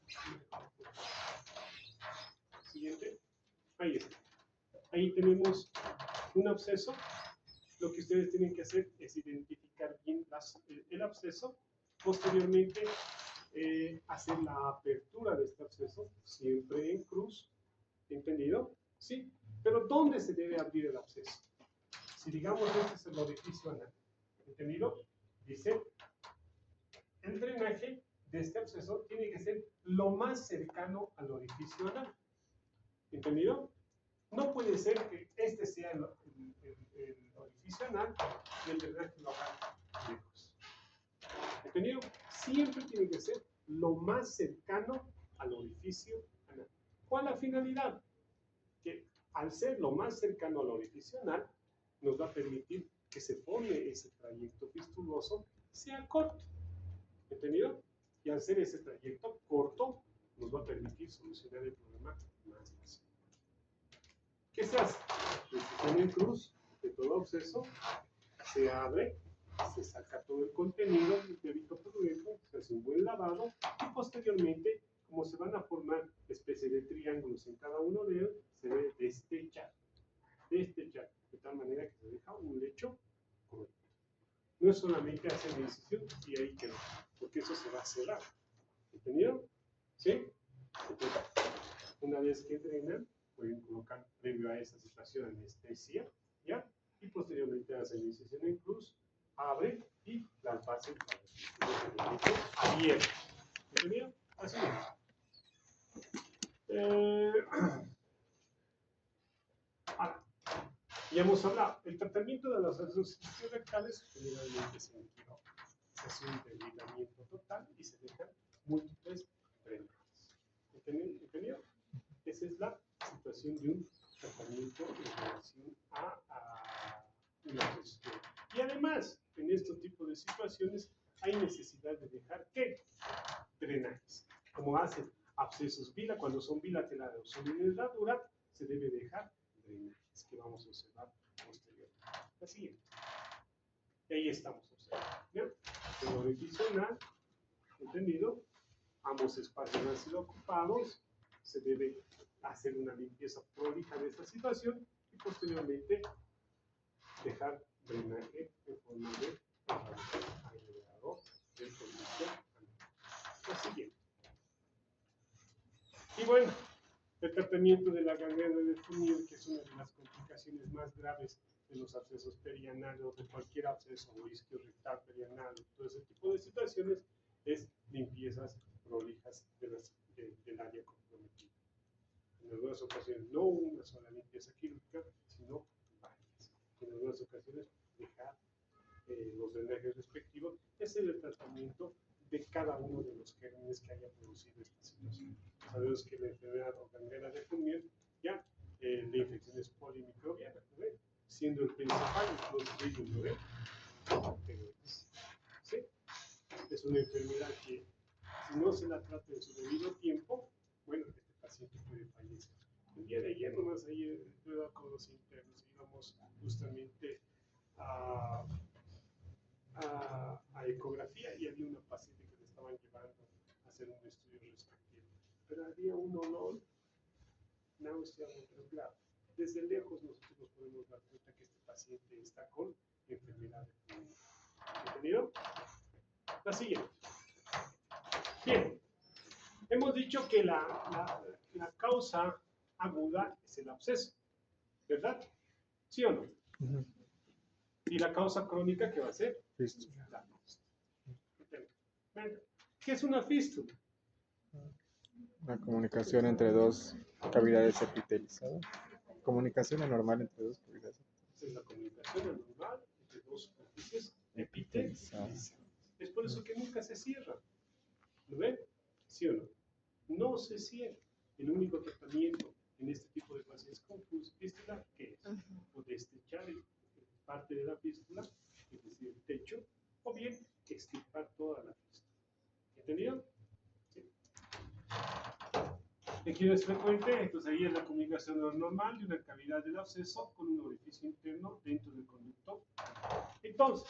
Siguiente, ahí está. Ahí tenemos un absceso. Lo que ustedes tienen que hacer es identificar bien el absceso, posteriormente hacer la apertura de este absceso, siempre en cruz, ¿entendido? Sí, pero ¿dónde se debe abrir el absceso? Si digamos este es el orificio anal, ¿entendido? Dice, el drenaje de este absceso tiene que ser lo más cercano al orificio anal, ¿entendido? No puede ser que este sea el orificio anal y el drenaje lo haga lejos. ¿Entendido? Siempre tiene que ser lo más cercano al orificio anal. ¿Cuál es la finalidad? Que al ser lo más cercano al orificio anal, nos va a permitir que se forme ese trayecto fistuloso sea corto. ¿Entendido? Y al ser ese trayecto corto, nos va a permitir solucionar el problema más fácil. ¿Qué se hace? Decisión en cruz de todo absceso, se abre, se saca todo el contenido meteorito purulento, se hace un buen lavado y posteriormente, como se van a formar especie de triángulos en cada uno de ellos, se debe destechar, de tal manera que se deja un lecho correcto. No es solamente hacer la incisión y ahí quedó, porque eso se va a cerrar. ¿Entendido? ¿Sí? Entonces, una vez que drenan, pueden colocar previo a esa situación anestesia, ¿ya? Y posteriormente hacen la incisión en cruz, abre y las bases para el abierto. ¿Entendido? Así es. Ya hemos hablado, el tratamiento de los abscesos rectales generalmente se quirófano. Se hace un debilitamiento total y se dejan múltiples drenajes. ¿Entendido? Esa es la situación de un tratamiento en relación a una gestión. Y además, en este tipo de situaciones hay necesidad de dejar ¿qué? Drenajes. Como hacen abscesos cuando son bilaterales o son en herradura, se debe dejar drenajes que vamos a observar posteriormente. La siguiente. Y ahí estamos observando. ¿Ya? El orificio anal, ¿entendido? Ambos espacios han sido ocupados, se debe hacer una limpieza prolija de esta situación y posteriormente dejar drenaje en forma de agregado del orificio anal. Lo siguiente. Y bueno, el tratamiento de la gangrena de Fournier, que es una de las complicaciones más graves de los abscesos perianales o de cualquier absceso o isquiorrectal perianal, todo ese tipo de situaciones, es limpiezas prolijas del área comprometida. En algunas ocasiones, no una sola limpieza quirúrgica, sino varias. En algunas ocasiones, dejar los drenajes respectivos, es el tratamiento de cada uno de los gérmenes que haya producido esta situación. Sabemos que la enfermedad o gangrena de Fournier, ya, de infecciones polimicrobianas, ¿no ve? Siendo el principal el Clostridium, ¿no ve? Pero ¿sí? Es una enfermedad que, si no se la trata en su debido tiempo, bueno, este paciente puede fallecer. El día de ayer, nomás ahí con los internos, íbamos justamente a ecografía y había una paciente que le estaban llevando a hacer un estudio respectivo. Pero había un olor náuseabundo grave. Desde lejos nosotros nos podemos dar cuenta que este paciente está con enfermedad de Fournier. ¿Entendido? La siguiente. Bien, hemos dicho que la causa aguda es el absceso, ¿verdad? ¿Sí o no? Ujú. ¿Y la causa crónica qué va a ser? Fístula. La fístula. ¿Qué es una fístula? La comunicación entre dos cavidades epitelizadas. Comunicación anormal entre dos cavidades. Es la comunicación anormal entre dos superficies epitelizadas. Es por eso que nunca se cierra. ¿Lo ven? ¿Sí o no? No se cierra. El único tratamiento en este tipo de pacientes con fístula, ¿qué es? O destrechar parte de la fístula, es decir, el techo, o bien extirpar toda la fístula. ¿Entendido? Sí. ¿Qué es frecuente? Entonces ahí es la comunicación normal de una cavidad del absceso con un orificio interno dentro del conducto. Entonces,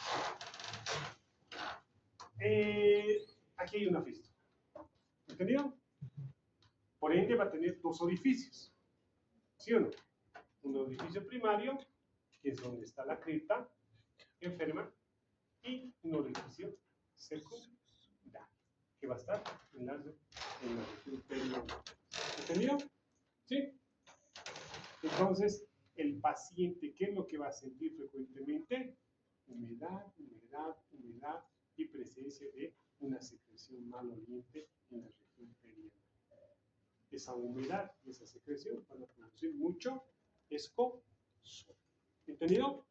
aquí hay una fístula. ¿Entendido? Por ende va a tener dos orificios. ¿Sí o no? Un orificio primario, que es donde está la cripta enferma, y un orificio secundario, que va a estar en la región perianal. ¿Entendido? ¿Sí? Entonces, el paciente, ¿qué es lo que va a sentir frecuentemente? Humedad, humedad, humedad y presencia de una secreción maloliente en la región perianal. Esa humedad y esa secreción van a producir mucho escozor. ¿Entendido?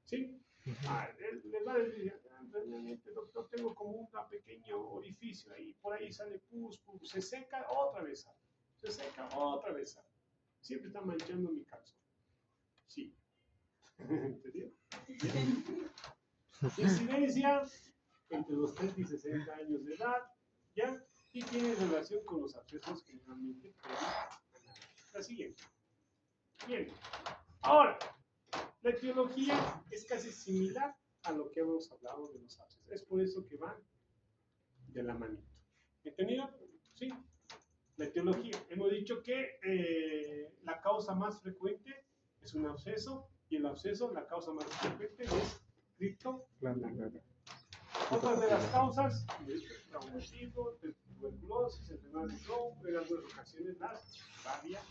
¿Sí? Les va a decir, realmente, doctor, tengo como un pequeño orificio ahí, por ahí sale pus, se seca, otra vez sale. Se seca, otra vez sale. Siempre está manchando mi calzón. Sí. ¿Entendido? Incidencia entre los 30 y 60 años de edad, ¿ya? Y tiene relación con los abscesos generalmente la siguiente. Bien. Ahora, la etiología es casi similar a lo que hemos hablado de los abscesos. Es por eso que van de la manito. ¿Entendido? Sí. La etiología. Hemos dicho que la causa más frecuente es un absceso y el absceso, la causa más frecuente es criptoglándula. Otras de las causas, traumatismo, tuberculosis, enfermedad de Crohn, en algunas ocasiones las rabias.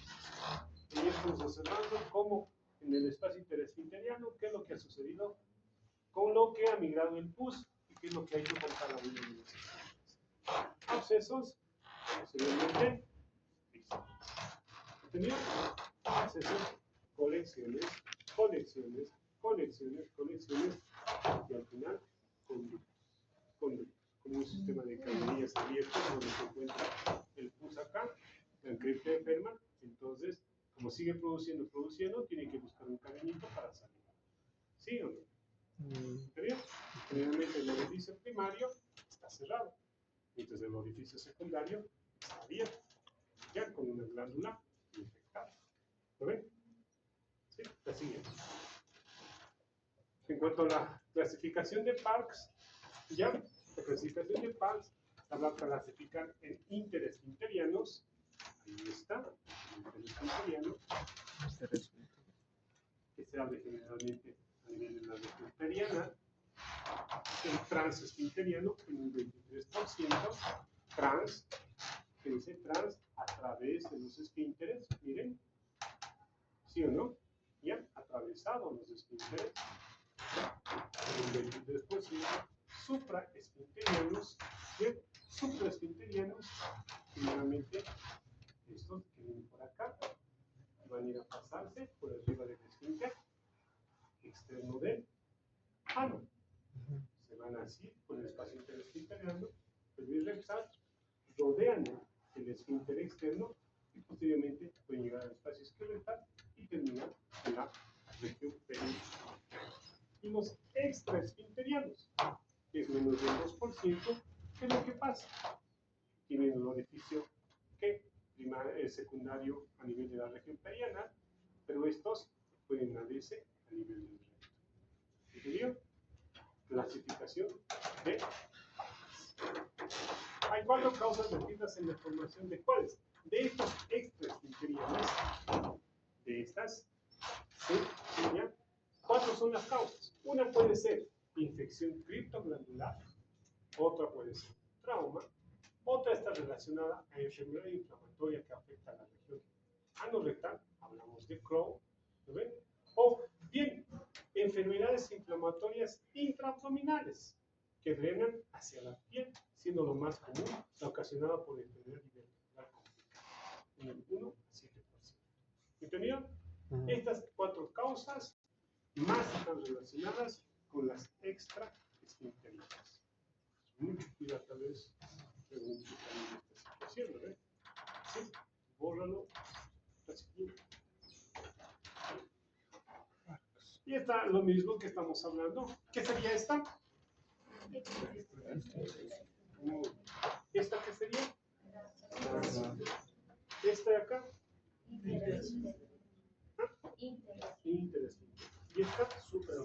Y estamos observando cómo en el espacio interesfinteriano, qué es lo que ha sucedido con lo que ha migrado el pus y qué es lo que ha hecho con cada uno de los abscesos, posteriormente, ¿entendido? Abscesos, colecciones, conexiones, conexiones, conexiones, y al final, conductos, como un sistema de cañerías abiertas donde se encuentra el pus acá, la cripta enferma, entonces, como sigue produciendo, tiene que buscar un caminito para salir. ¿Sí o no? ¿Entendido? Generalmente el orificio primario está cerrado, mientras el orificio secundario está abierto, ya con una glándula infectada. ¿Lo ven? Sí, la siguiente. En cuanto a la clasificación de Parks, ya, la clasificación de Parks la va a clasificar en interesfinterianos. Ahí está, interesfinteriano, que se abre generalmente a nivel de la región periana. El transesfinteriano en un 23%, trans, que dice trans a través de los esfínteres, miren, ¿sí o no? Ya, a atravesado los esfínteres. Después supraesfinterianos, supraesfinterianos, y nuevamente estos que vienen por acá van a ir a pasarse por arriba del esfínter externo del ano. Se van así por el espacio interesfinteriano, el rectal, rodean el esfínter externo y posteriormente pueden llegar al espacio esqueletal y terminar en la región perineal. Y los extraesfinterianos, que es menos del 2%, ¿qué es lo que pasa? Tienen el orificio que secundario a nivel de la región perianal, pero estos pueden abrirse a nivel del recto. ¿Entendido? Clasificación de hay 4 causas vertidas en la formación de cuáles. De estos extraesfinterianos, de estas, ¿sí? ¿Ya? 4 son las causas. Una puede ser infección criptoglandular, otra puede ser trauma, otra está relacionada a enfermedad inflamatoria que afecta a la región anorrectal, hablamos de Crohn, ¿lo ven? O bien, enfermedades inflamatorias intraabdominales que drenan hacia la piel, siendo lo más común la ocasionada por enfermedad diverticular complicada, en el 1 a 7%. ¿Entendido? Estas 4 causas más están relacionadas con las extraesfinterianas. Mucho cuidado, tal vez pregunte también esta situación, ¿no? Sí, bórralo, la siguiente. Y está lo mismo que estamos hablando. ¿Qué sería esta? ¿Esta qué sería? ¿Esta de acá? Interesante. Y esta, súper.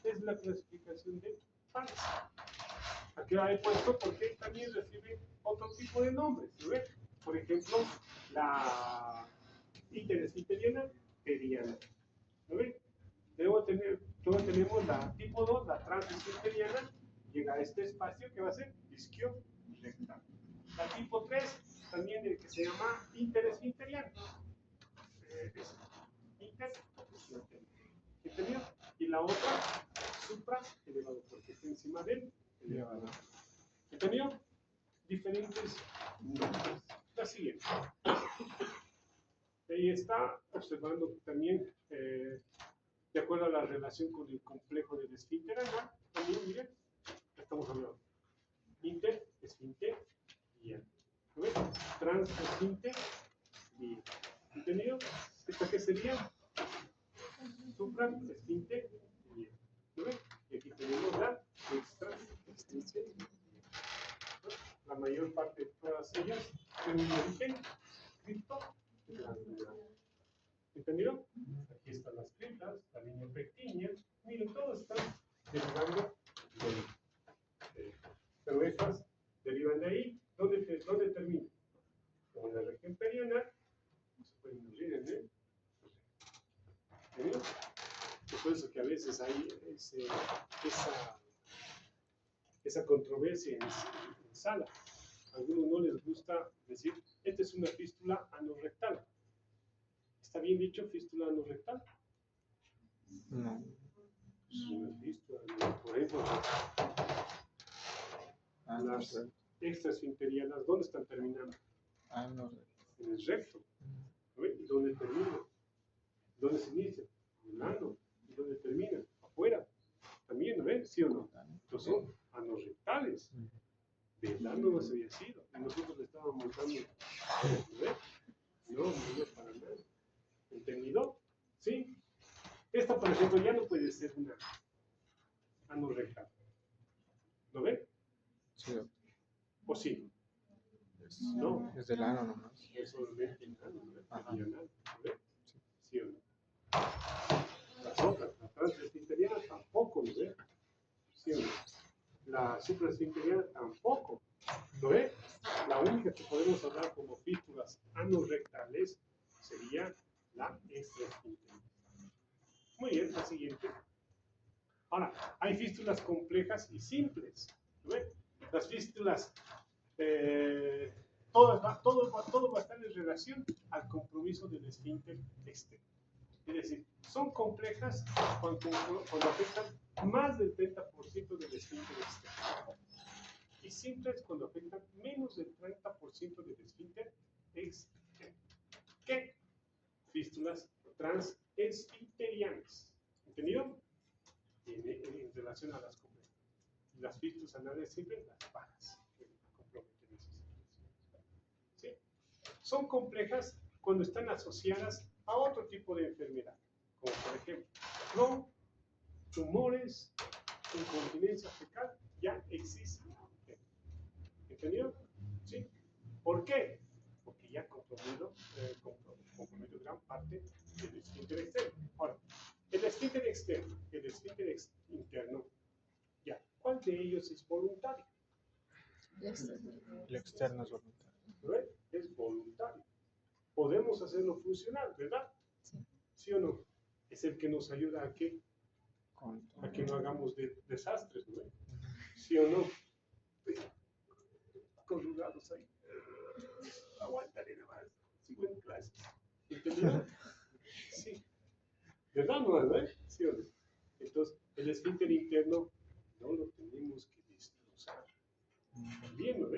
Es la clasificación de pares. Aquí la he puesto porque también recibe otro tipo de nombres. ¿No ves? Por ejemplo, la interesfinteriana periana. ¿No ves? Luego tenemos la tipo 2, la transesfinteriana, llega a este espacio que va a ser isquio rectal. La tipo 3, también el que se llama interesfinteriano. ¿Entendido? Y la otra, supra elevado, porque está encima del elevador. ¿Entendido? Diferentes nombres. La siguiente. Ahí está observando también, de acuerdo a la relación con el complejo del esfínter anal, también miren, estamos hablando. Inter, esfínter, bien. ¿Ves? Transesfínter, bien. ¿Entendido? ¿Esta qué sería? Supra, esfínter, bien. ¿No ves? Y aquí tenemos la extra, esfínter, bien. La mayor parte de todas ellas tienen un origen criptoglandular. ¿Entendido? Aquí están las criptas, la línea pectínea. Miren, todos están derivando de ahí. Pero estas derivan de ahí. ¿Dónde termina? Como en la región perianal, no se pueden abrir en el. ¿Entendido? Es por eso que a veces hay esa controversia en sala. A algunos no les gusta decir, esta es una fístula anorrectal. ¿Está bien dicho fístula anorrectal? No. Es una fístula, por ejemplo, las extraesfinterianas, ¿dónde están terminando? En el recto. ¿Y dónde terminan? ¿Dónde se inicia? En el ano. ¿Y dónde terminan? Afuera. También, ¿no ven? ¿Sí o no? Entonces son anorrectales. Del ano no se había sido. Y nosotros le estábamos montando. ¿No ven? No para nada. ¿Entendido? ¿Sí? Esta, por ejemplo, ya no puede ser una anorrectal. ¿Lo ven? Sí. ¿O sí? No. Es del ano nomás. Es solamente el ano, ¿no? ¿Lo ven? ¿Sí o no? Las otras, la transesfinteriana tampoco, ¿lo ven? ¿Sí o no? La supraesfinteriana tampoco. ¿Lo ven? La única que podemos hablar como fístulas anorrectales sería la extraesfinteriana. Muy bien, la siguiente. Ahora, hay fístulas complejas y simples. ¿No ven? Las fístulas todo va a estar en relación al compromiso del esfínter externo. Es decir, son complejas cuando afectan más del 30% del esfínter externo. Y simples cuando afectan menos del 30% del esfínter externo. ¿Qué? Fístulas transesfinterianas. ¿Entendido? En relación a las complejas. Las fístulas anales simples, las bajas. ¿Sí? Son complejas cuando están asociadas a otro tipo de enfermedad, como por ejemplo, Crohn, tumores, incontinencia fecal, ya existen. ¿Entendido? ¿Sí? ¿Por qué? Porque ya comprometido gran parte del esfínter externo. Ahora, el esfínter externo, el esfínter interno, ya, ¿cuál de ellos es voluntario? El externo es voluntario. ¿No es? Es voluntario. Podemos hacerlo funcionar, ¿verdad? ¿Sí o no? Es el que nos ayuda a que no hagamos desastres, ¿no? ¿Sí o no? Conjugados ahí. Aguantaré nada más. Sigo en clases. ¿Entendido? Sí. ¿Verdad, no? ¿Sí o no? Entonces, el esfínter interno no lo tenemos que destrozar. Bien, ¿no?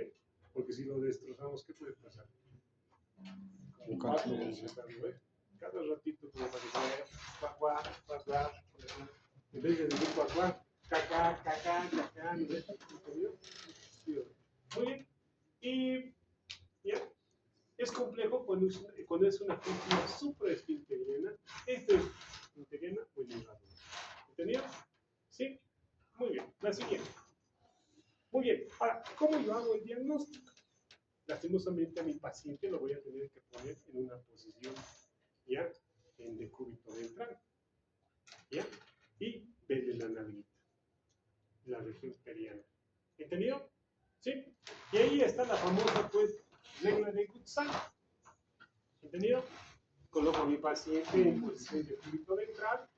Porque si lo destrozamos, ¿qué puede pasar? Como pato, ¿no? Cada ratito como para decir, cuacuá, cuacuá, en vez de decir cuacuá, cacá, cacá, cacá, ¿no? ¿Entendido? Sí, muy bien. Y ya, es complejo cuando es una fístula supraesfinteriana, esfinteriana o elevadora. ¿Entendido? ¿Sí? Muy bien. La siguiente. Muy bien. Ahora, ¿cómo yo hago el diagnóstico? Lastimosamente a mi paciente lo voy a tener que poner en una posición, ¿ya? En decúbito ventral, ¿ya? Y verle la nalguita, la región periana. ¿Entendido? ¿Sí? Y ahí está la famosa, pues, regla de Gutzann. ¿Entendido? Coloco a mi paciente en posición de decúbito ventral,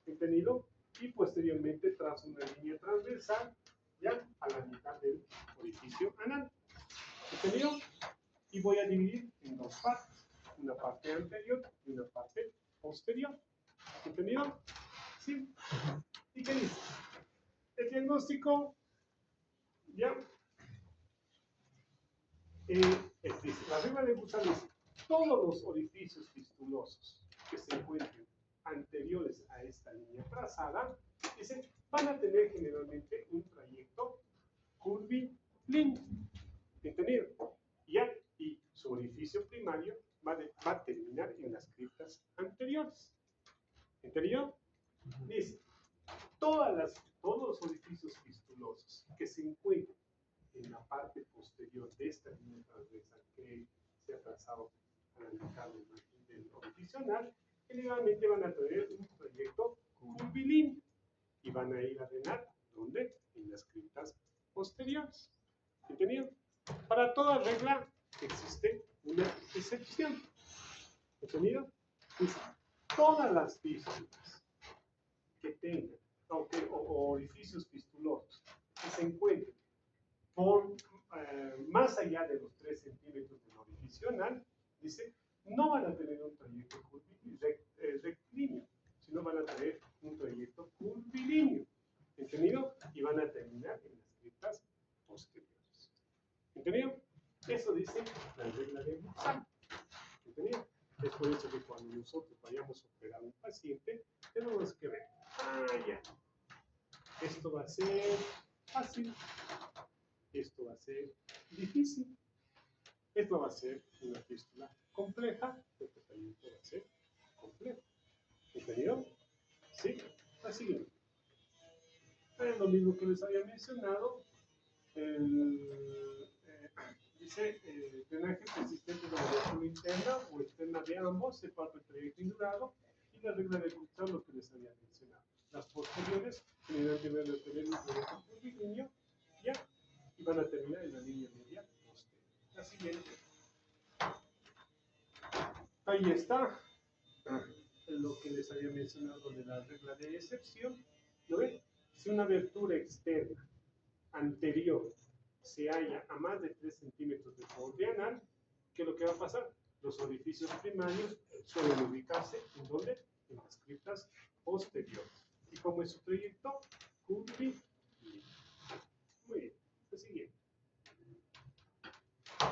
¿entendido? Y posteriormente trazo una línea transversal, ¿ya? A la mitad del orificio anal. ¿Entendido? Y voy a dividir en dos partes, una parte anterior y una parte posterior. ¿Entendido? ¿Sí? ¿Y qué dice? El diagnóstico, ya, la regla de Gutzann dice, todos los orificios fistulosos que se encuentren anteriores a esta línea trazada, dice, van a tener generalmente un trayecto curvilíneo. ¿Entendido? ¿Ya? Y su orificio primario va a terminar en las criptas anteriores. ¿Entendido? Dice, todos los orificios fistulosos que se encuentran en la parte posterior de esta línea transversal que se ha trazado a la mitad del orificio anal, generalmente van a tener un trayecto curvilíneo y van a ir a drenar, ¿dónde? En las criptas posteriores. ¿Entendido? Para toda regla existe una excepción. ¿Entendido? Pues, todas las fístulas que tengan, o orificios fistulosos que se encuentren más allá de los 3 centímetros del orificio anal, dice, no van a tener un trayecto rectilíneo, sino van a tener un trayecto curvilíneo. ¿Entendido? Y van a terminar en las criptas posteriores. ¿Entendido? Eso dice la regla de Gutzann. ¿Entendido? Es por eso que cuando nosotros vayamos a operar a un paciente, tenemos que ver, ya, esto va a ser fácil, esto va a ser difícil, esto va a ser una fístula compleja, este tratamiento va a ser complejo. ¿Entendido? ¿Sí? La siguiente. Es lo mismo que les había mencionado. Dice, drenaje persistente de la ventana interna o externa de ambos, se parte el trayecto indurado, y la regla de Gutzann, lo que les había mencionado. Las posteriores generalmente van a tener un trayecto curvilíneo, ¿ya? Y van a terminar en la línea media posterior. La siguiente. Ahí está lo que les había mencionado de la regla de excepción. ¿Lo ven? Si una abertura externa anterior se halla a más de 3 centímetros del borde anal, ¿qué es lo que va a pasar? Los orificios primarios suelen ubicarse en donde, en las criptas posteriores. ¿Y cómo es su trayecto? Curvilíneo. Muy bien, el siguiente.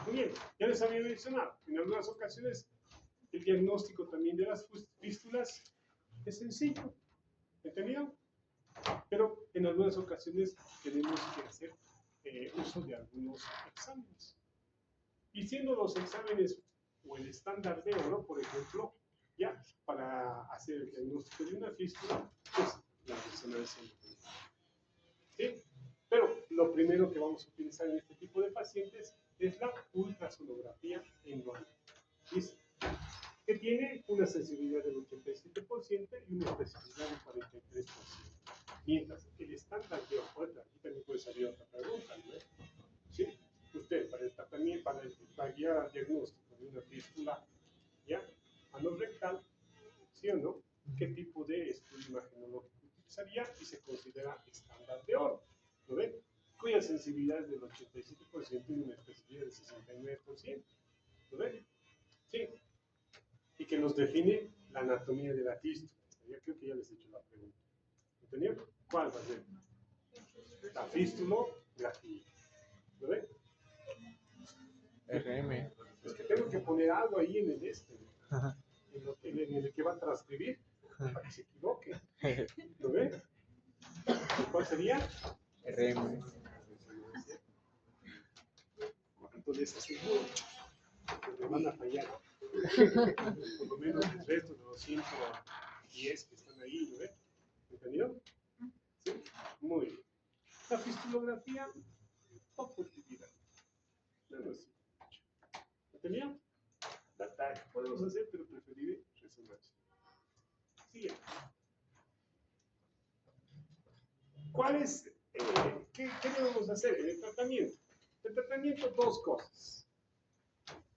Muy bien, ya les había mencionado, en algunas ocasiones el diagnóstico también de las fístulas es sencillo, ¿entendido? Pero en algunas ocasiones tenemos que hacer uso de algunos exámenes. Y siendo los exámenes o el estándar de oro, por ejemplo, ya para hacer el diagnóstico de una fístula, pues la resonancia. ¿Sí? Pero lo primero que vamos a utilizar en este tipo de pacientes es la ultrasonografía endógena. Dice que tiene una sensibilidad del 87% y una especificidad del 43%. Mientras el estándar de otra, aquí también puede salir otra pregunta, ¿no? ¿Sí? Usted, para el tratamiento, para guiar al diagnóstico de una fístula, ¿ya? Anorrectal, ¿sí o no? ¿Qué tipo de estudio imagenológico utilizaría y se considera estándar de oro? ¿Lo ven? Cuya sensibilidad es del 87% y una especificidad del 69%. ¿Lo ven? Sí. Y que nos define la anatomía de la fístula. Ya creo que ya les he hecho la pregunta. ¿Entendido? ¿Cuál va a ser? La fístulografía. ¿Lo ven? RM. Es que tengo que poner algo ahí en el en el que va a transcribir para que se equivoque. ¿Lo ven? ¿Cuál sería? RM. ¿Cuánto les aseguro? Pues me van a fallar. Por lo menos el resto de los 110 que están ahí, ¿lo ven? ¿Entendido? ¿Sí? Muy bien. La fistulografía, poco utilidad. No es mucho. ¿Entendido? La tarea podemos hacer, pero preferible resonancia. Siguiente. ¿Cuál es, qué debemos hacer en el tratamiento? En el tratamiento, dos cosas.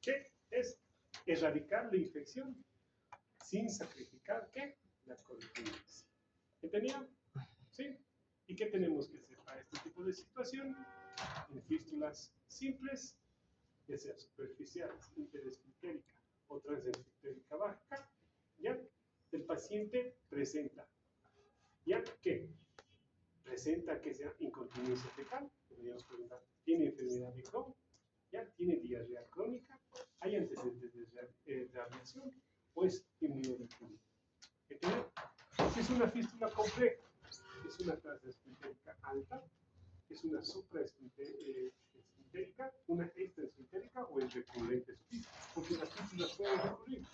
¿Qué es? Erradicar la infección sin sacrificar, ¿qué? La continencia. ¿Entendido? ¿Sí? ¿Y qué tenemos que hacer para este tipo de situación? En fístulas simples, ya sea superficiales, interesfintérica o transesfintérica baja, ¿ya? El paciente presenta, ¿ya? ¿Qué? Presenta que sea incontinencia fecal, podríamos preguntar, ¿tiene enfermedad de Crohn? ¿Ya? ¿Tiene diarrea crónica? ¿Hay antecedentes de radiación? ¿O es inmunodeprimido? ¿Entendido? Es una fístula compleja, es una transesfintérica alta, es una supraesfintérica, una extraesfintérica o es recurrente su fístula, porque las fístulas pueden recurrir.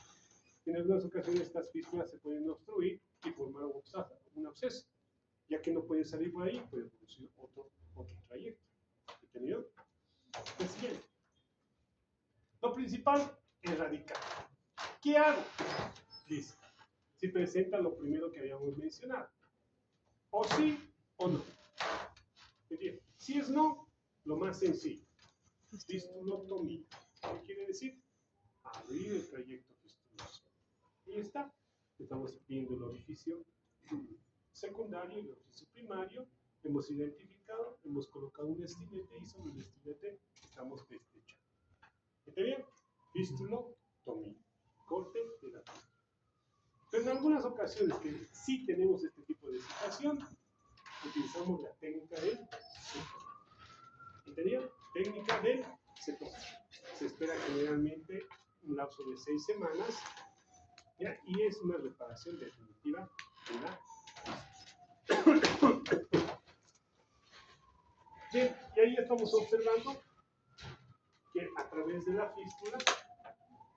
En algunas ocasiones estas fístulas se pueden obstruir y formar un absceso. Ya que no puede salir por ahí, puede producir otro trayecto. ¿Entendido? El siguiente. Lo principal es erradicar. ¿Qué hago? Dice, si presenta lo primero que habíamos mencionado. O sí o no. ¿Entendido? Si es no, lo más sencillo. Fistulotomía. ¿Qué quiere decir? Abrir el trayecto fistuloso. Y está. Estamos viendo el orificio secundario y el orificio primario. Hemos identificado, hemos colocado un estilete y sobre el estilete estamos destrechando. ¿Entendido? Fistulotomía. Corte de la fístula. Pero en algunas ocasiones que sí tenemos este tipo de situación, utilizamos la técnica del cetón. ¿Entendido? Técnica del cetón. Se espera generalmente un lapso de 6 semanas, ¿ya? Y es una reparación definitiva de la bien, y ahí estamos observando que a través de la fístula,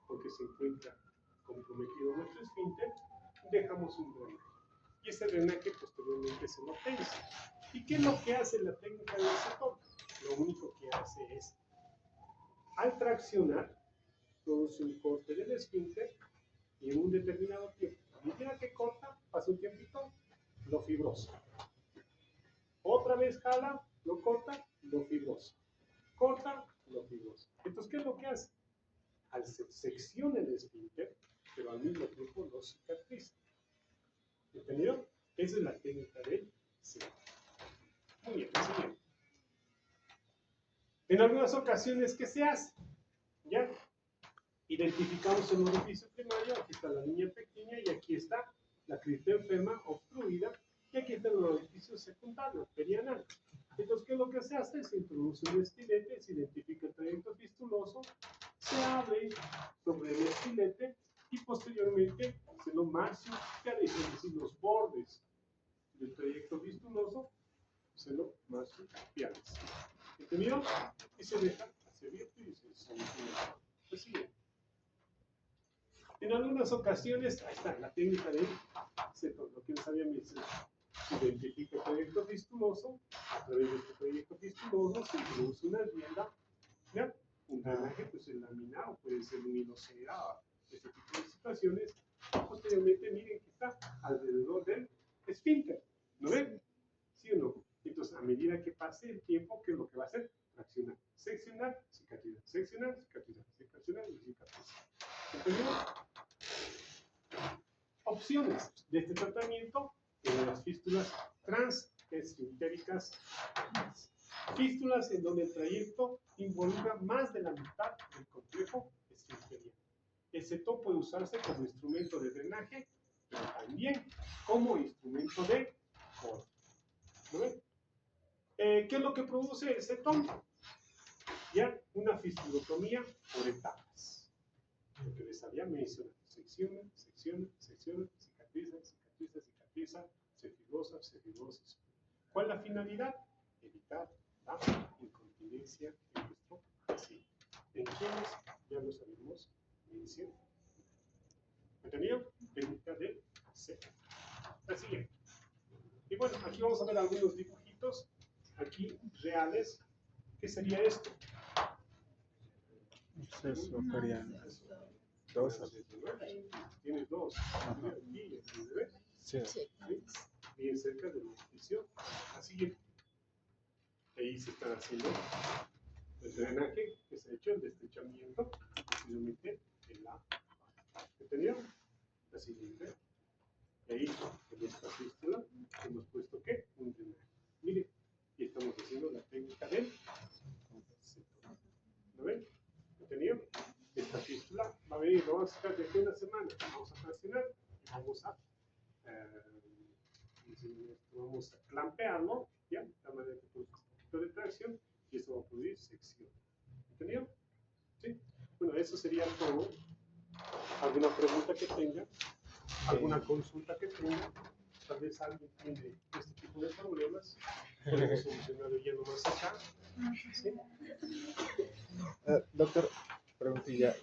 porque se encuentra comprometido nuestro esfínter, dejamos un drenaje. Y ese drenaje posteriormente se lo tensa. ¿Y qué es lo que hace la técnica del cetón? Lo único que hace es, al traccionar, produce un corte del esfínter y en un determinado tiempo. A medida que corta, pasa un tiempito, lo fibrosa. Otra vez jala, lo corta, lo fibrosa. Corta, lo fibrosa. Entonces, ¿qué es lo que hace? Al secciona el esfínter, pero al mismo tiempo lo cicatriza. ¿Entendido? Esa es la técnica del cetón. Muy bien, siguiente. En algunas ocasiones, ¿qué se hace? ¿Ya? Identificamos el orificio primario, aquí está la niña pequeña y aquí está la cripta enferma obstruida y aquí está el orificio secundario, perianal. Entonces, ¿qué es lo que se hace? Se introduce un estilete, se identifica el trayecto fistuloso, se abre sobre el estilete y posteriormente se lo marsupializa, es decir, los bordes del trayecto fistuloso se lo marsupializa. ¿Entendido? Y se deja hacia abierto y se soluciona. Pues sigue. En algunas ocasiones, ahí está la técnica de lo que les había mencionado. Se identifica el trayecto fistuloso, a través de este trayecto fistuloso se introduce una rienda, ¿ya? Un drenaje, pues el laminado, puede ser un hilosea, este tipo de situaciones. Posteriormente, miren que está alrededor del esfínter, ¿no ven? ¿Sí o no? Entonces, a medida que pase el tiempo, ¿qué es lo que va a hacer? Fraccionar, seccionar, cicatrizar, seccionar, cicatrizar, seccionar y cicatrizar. ¿Entendido? Opciones de este tratamiento en las fístulas transesfintéricas. Fístulas en donde el trayecto involucra más de la mitad del complejo esfinteriano. El cetón puede usarse como instrumento de drenaje, pero también como instrumento de corte. ¿No ven? ¿Qué es lo que produce el cetón? Ya una fistulotomía por etapas. Lo que les había mencionado. Secciona, secciona, secciona, cicatriza, cicatriza, cicatriza, se filosa, se filosa. ¿Cuál es la finalidad? Evitar la incontinencia en nuestro paciente. ¿En quiénes? Ya lo sabemos mencionar. ¿Entendido? Técnica del C. La siguiente. Y bueno, aquí vamos a ver algunos dibujitos aquí reales. ¿Qué sería esto? Absceso perianal. Dos. Tienes dos. Aquí, ¿ves? Sí. Sí. Bien cerca del orificio. Así ahí se está haciendo el drenaje que se ha hecho, el destrechamiento, posiblemente en la. ¿Entendido? La siguiente. Ahí, en esta fístula, hemos puesto ¿qué? Un drenaje. Mire, y estamos haciendo la técnica del cetón. ¿Lo ven? ¿Entendido? Esta fístula va a venir, lo vamos a sacar de aquí una semana. Vamos a fraccionar y vamos a clampearlo, ¿ya? De la manera que produce un poquito de tracción y eso va a producir sección. ¿Entendido? ¿Sí? Bueno, eso sería todo. ¿Alguna pregunta que tenga? ¿Alguna consulta que tenga? Tal vez alguien tiene este tipo de problemas. Podemos solucionarlo ya nomás acá. ¿Sí? Doctor, preguntilla.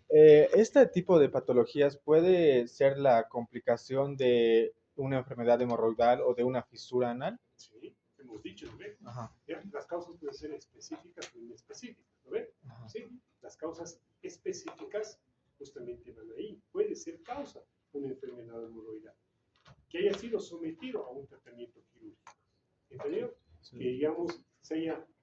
¿Este tipo de patologías puede ser la complicación de una enfermedad hemorroidal o de una fisura anal? Sí, hemos dicho, ¿no ven? Ajá. ¿Ya? Las causas pueden ser específicas o inespecíficas, ¿no ven? Ajá. ¿Sí? Las causas específicas justamente van ahí. Puede ser causa una enfermedad hemorroidal que haya sido sometido a un tratamiento quirúrgico. ¿Entendido? Sí. Que digamos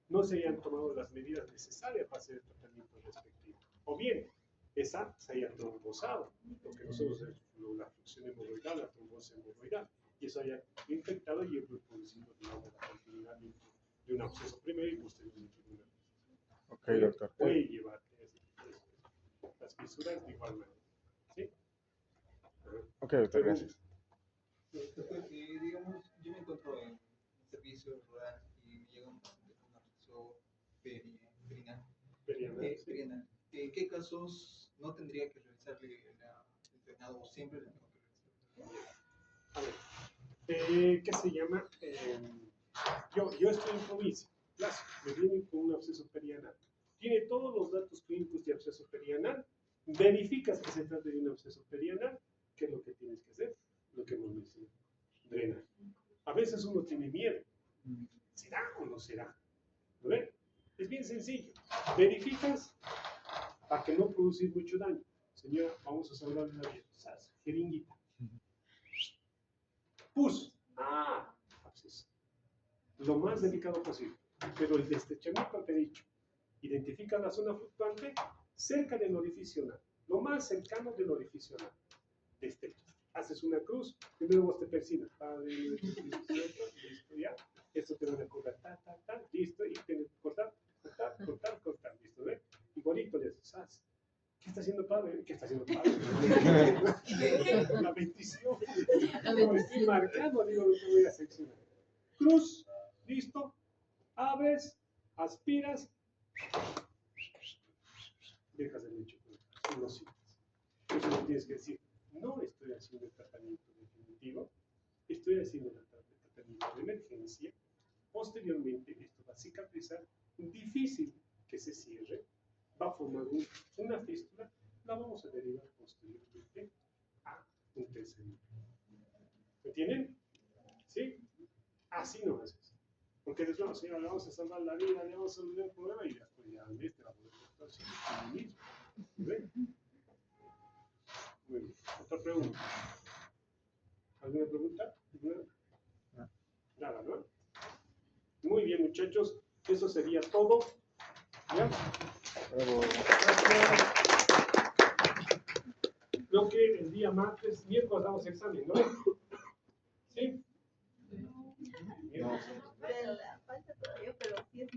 no se hayan tomado las medidas necesarias para hacer el tratamiento respectivo. O bien, esa se haya trombosado, lo que nosotros decimos la fluxión hemorroidal, la trombosis hemorroidal, y eso haya infectado y reproducido digamos, la continuidad de un absceso primero y posteriormente de una fístula. Ok, doctor. Puede llevar a ese tipo de cosas. Las fisuras de igual manera. ¿Sí? Ok, doctor, gracias. Digamos, yo me encuentro en un servicio rural y me llega un paciente con un absceso perianal. Perianal. ¿En qué casos no tendría que realizarle el drenado o siempre le tengo que realizar? A ver, ¿qué se llama? Yo estoy en provincia, clásico, me vienen con un absceso perianal. Tiene todos los datos clínicos de absceso perianal, verificas que se trata de un absceso perianal, ¿qué es lo que tienes que hacer? Lo que hemos mencionado, drenar. A veces uno tiene miedo, ¿será o no será? ¿Lo ven? Es bien sencillo, verificas para que no producir mucho daño. Señora, vamos a salvarle la vida. Jeringuita. Pus. Absceso. Lo más delicado posible. Pero el destrechamiento te he dicho. Identifica la zona fluctuante cerca del orificio anal. Lo más cercano del orificio anal. Destrecha. Haces una cruz, primero vos te persinas. Padre, listo, ya. Esto te van a cobrar, listo, y te cortas haciendo padre. La bendición. Como estoy marcando, digo, no te voy a seccionar. Cruz, listo. Abres, aspiras, dejas el lecho. Son los síntomas. Entonces no tienes que decir, no estoy haciendo el tratamiento definitivo, estoy haciendo el tratamiento de emergencia. Posteriormente, esto va a cicatrizar, difícil que se cierre, va a formar una fístula, la vamos a derivar posteriormente a un tercer nivel. ¿Me entienden? ¿Sí? Así no haces. Porque después, no, señora, le vamos a salvar la vida, le vamos a resolver el problema y después ya al mes te va a poder tratar sin el mismo. ¿Ven? Muy bien. ¿Otra pregunta? ¿Alguna pregunta? Nada, ¿no? Muy bien, muchachos. Eso sería todo. ¿Ya? Bravo. Creo que el día miércoles damos examen, ¿no? ¿Sí? No. Falta todavía, pero sí es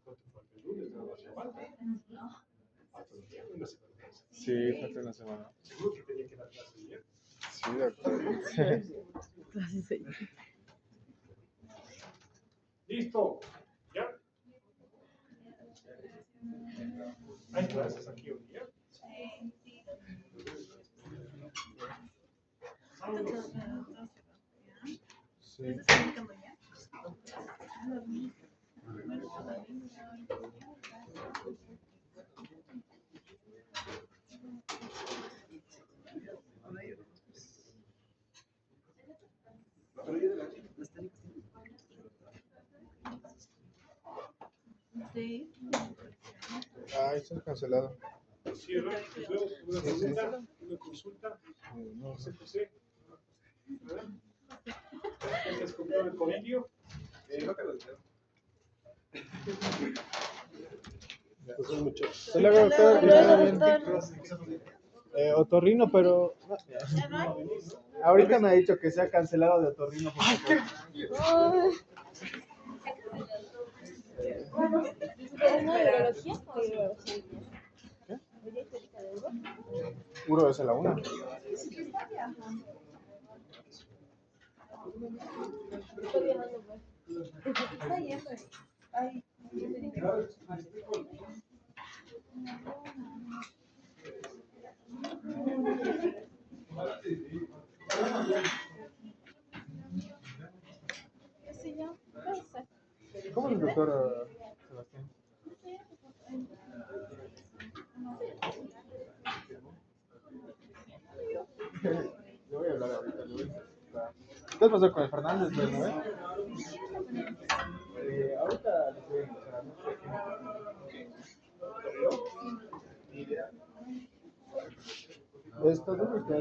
¿Cuánto falta? ¿El lunes? ¿No falta? Falta una semana más. Sí, falta una semana. ¿Seguro que tenía que dar clase ayer? Sí, de acuerdo. Listo. ¿Ya? ¿Hay clases aquí hoy día? Vámonos. Sí. Sí. Ay, se han cancelado. Cierra. Nos vemos. Una pregunta, una consulta. No, José José. ¿Ya has comprado el colirio? No te lo digo. Pues son muchos. Hasta luego, doctor. Que esté bien. Otorrino, pero ahorita me ha dicho que se ha cancelado de otorrino. ¿Es una urología o urología? ¿Qué? ¿Ella es médica de Uro? Uro es a la 1. Estoy viajando, pues. Está yendo. Ay, ¿qué sé yo? Puede ser. ¿Cómo es el doctor Sebastián? Le voy a hablar ahorita. ¿Qué pasó con el Fernández, güey, no? Ahorita les voy a empezar. Esto, ¿dónde está?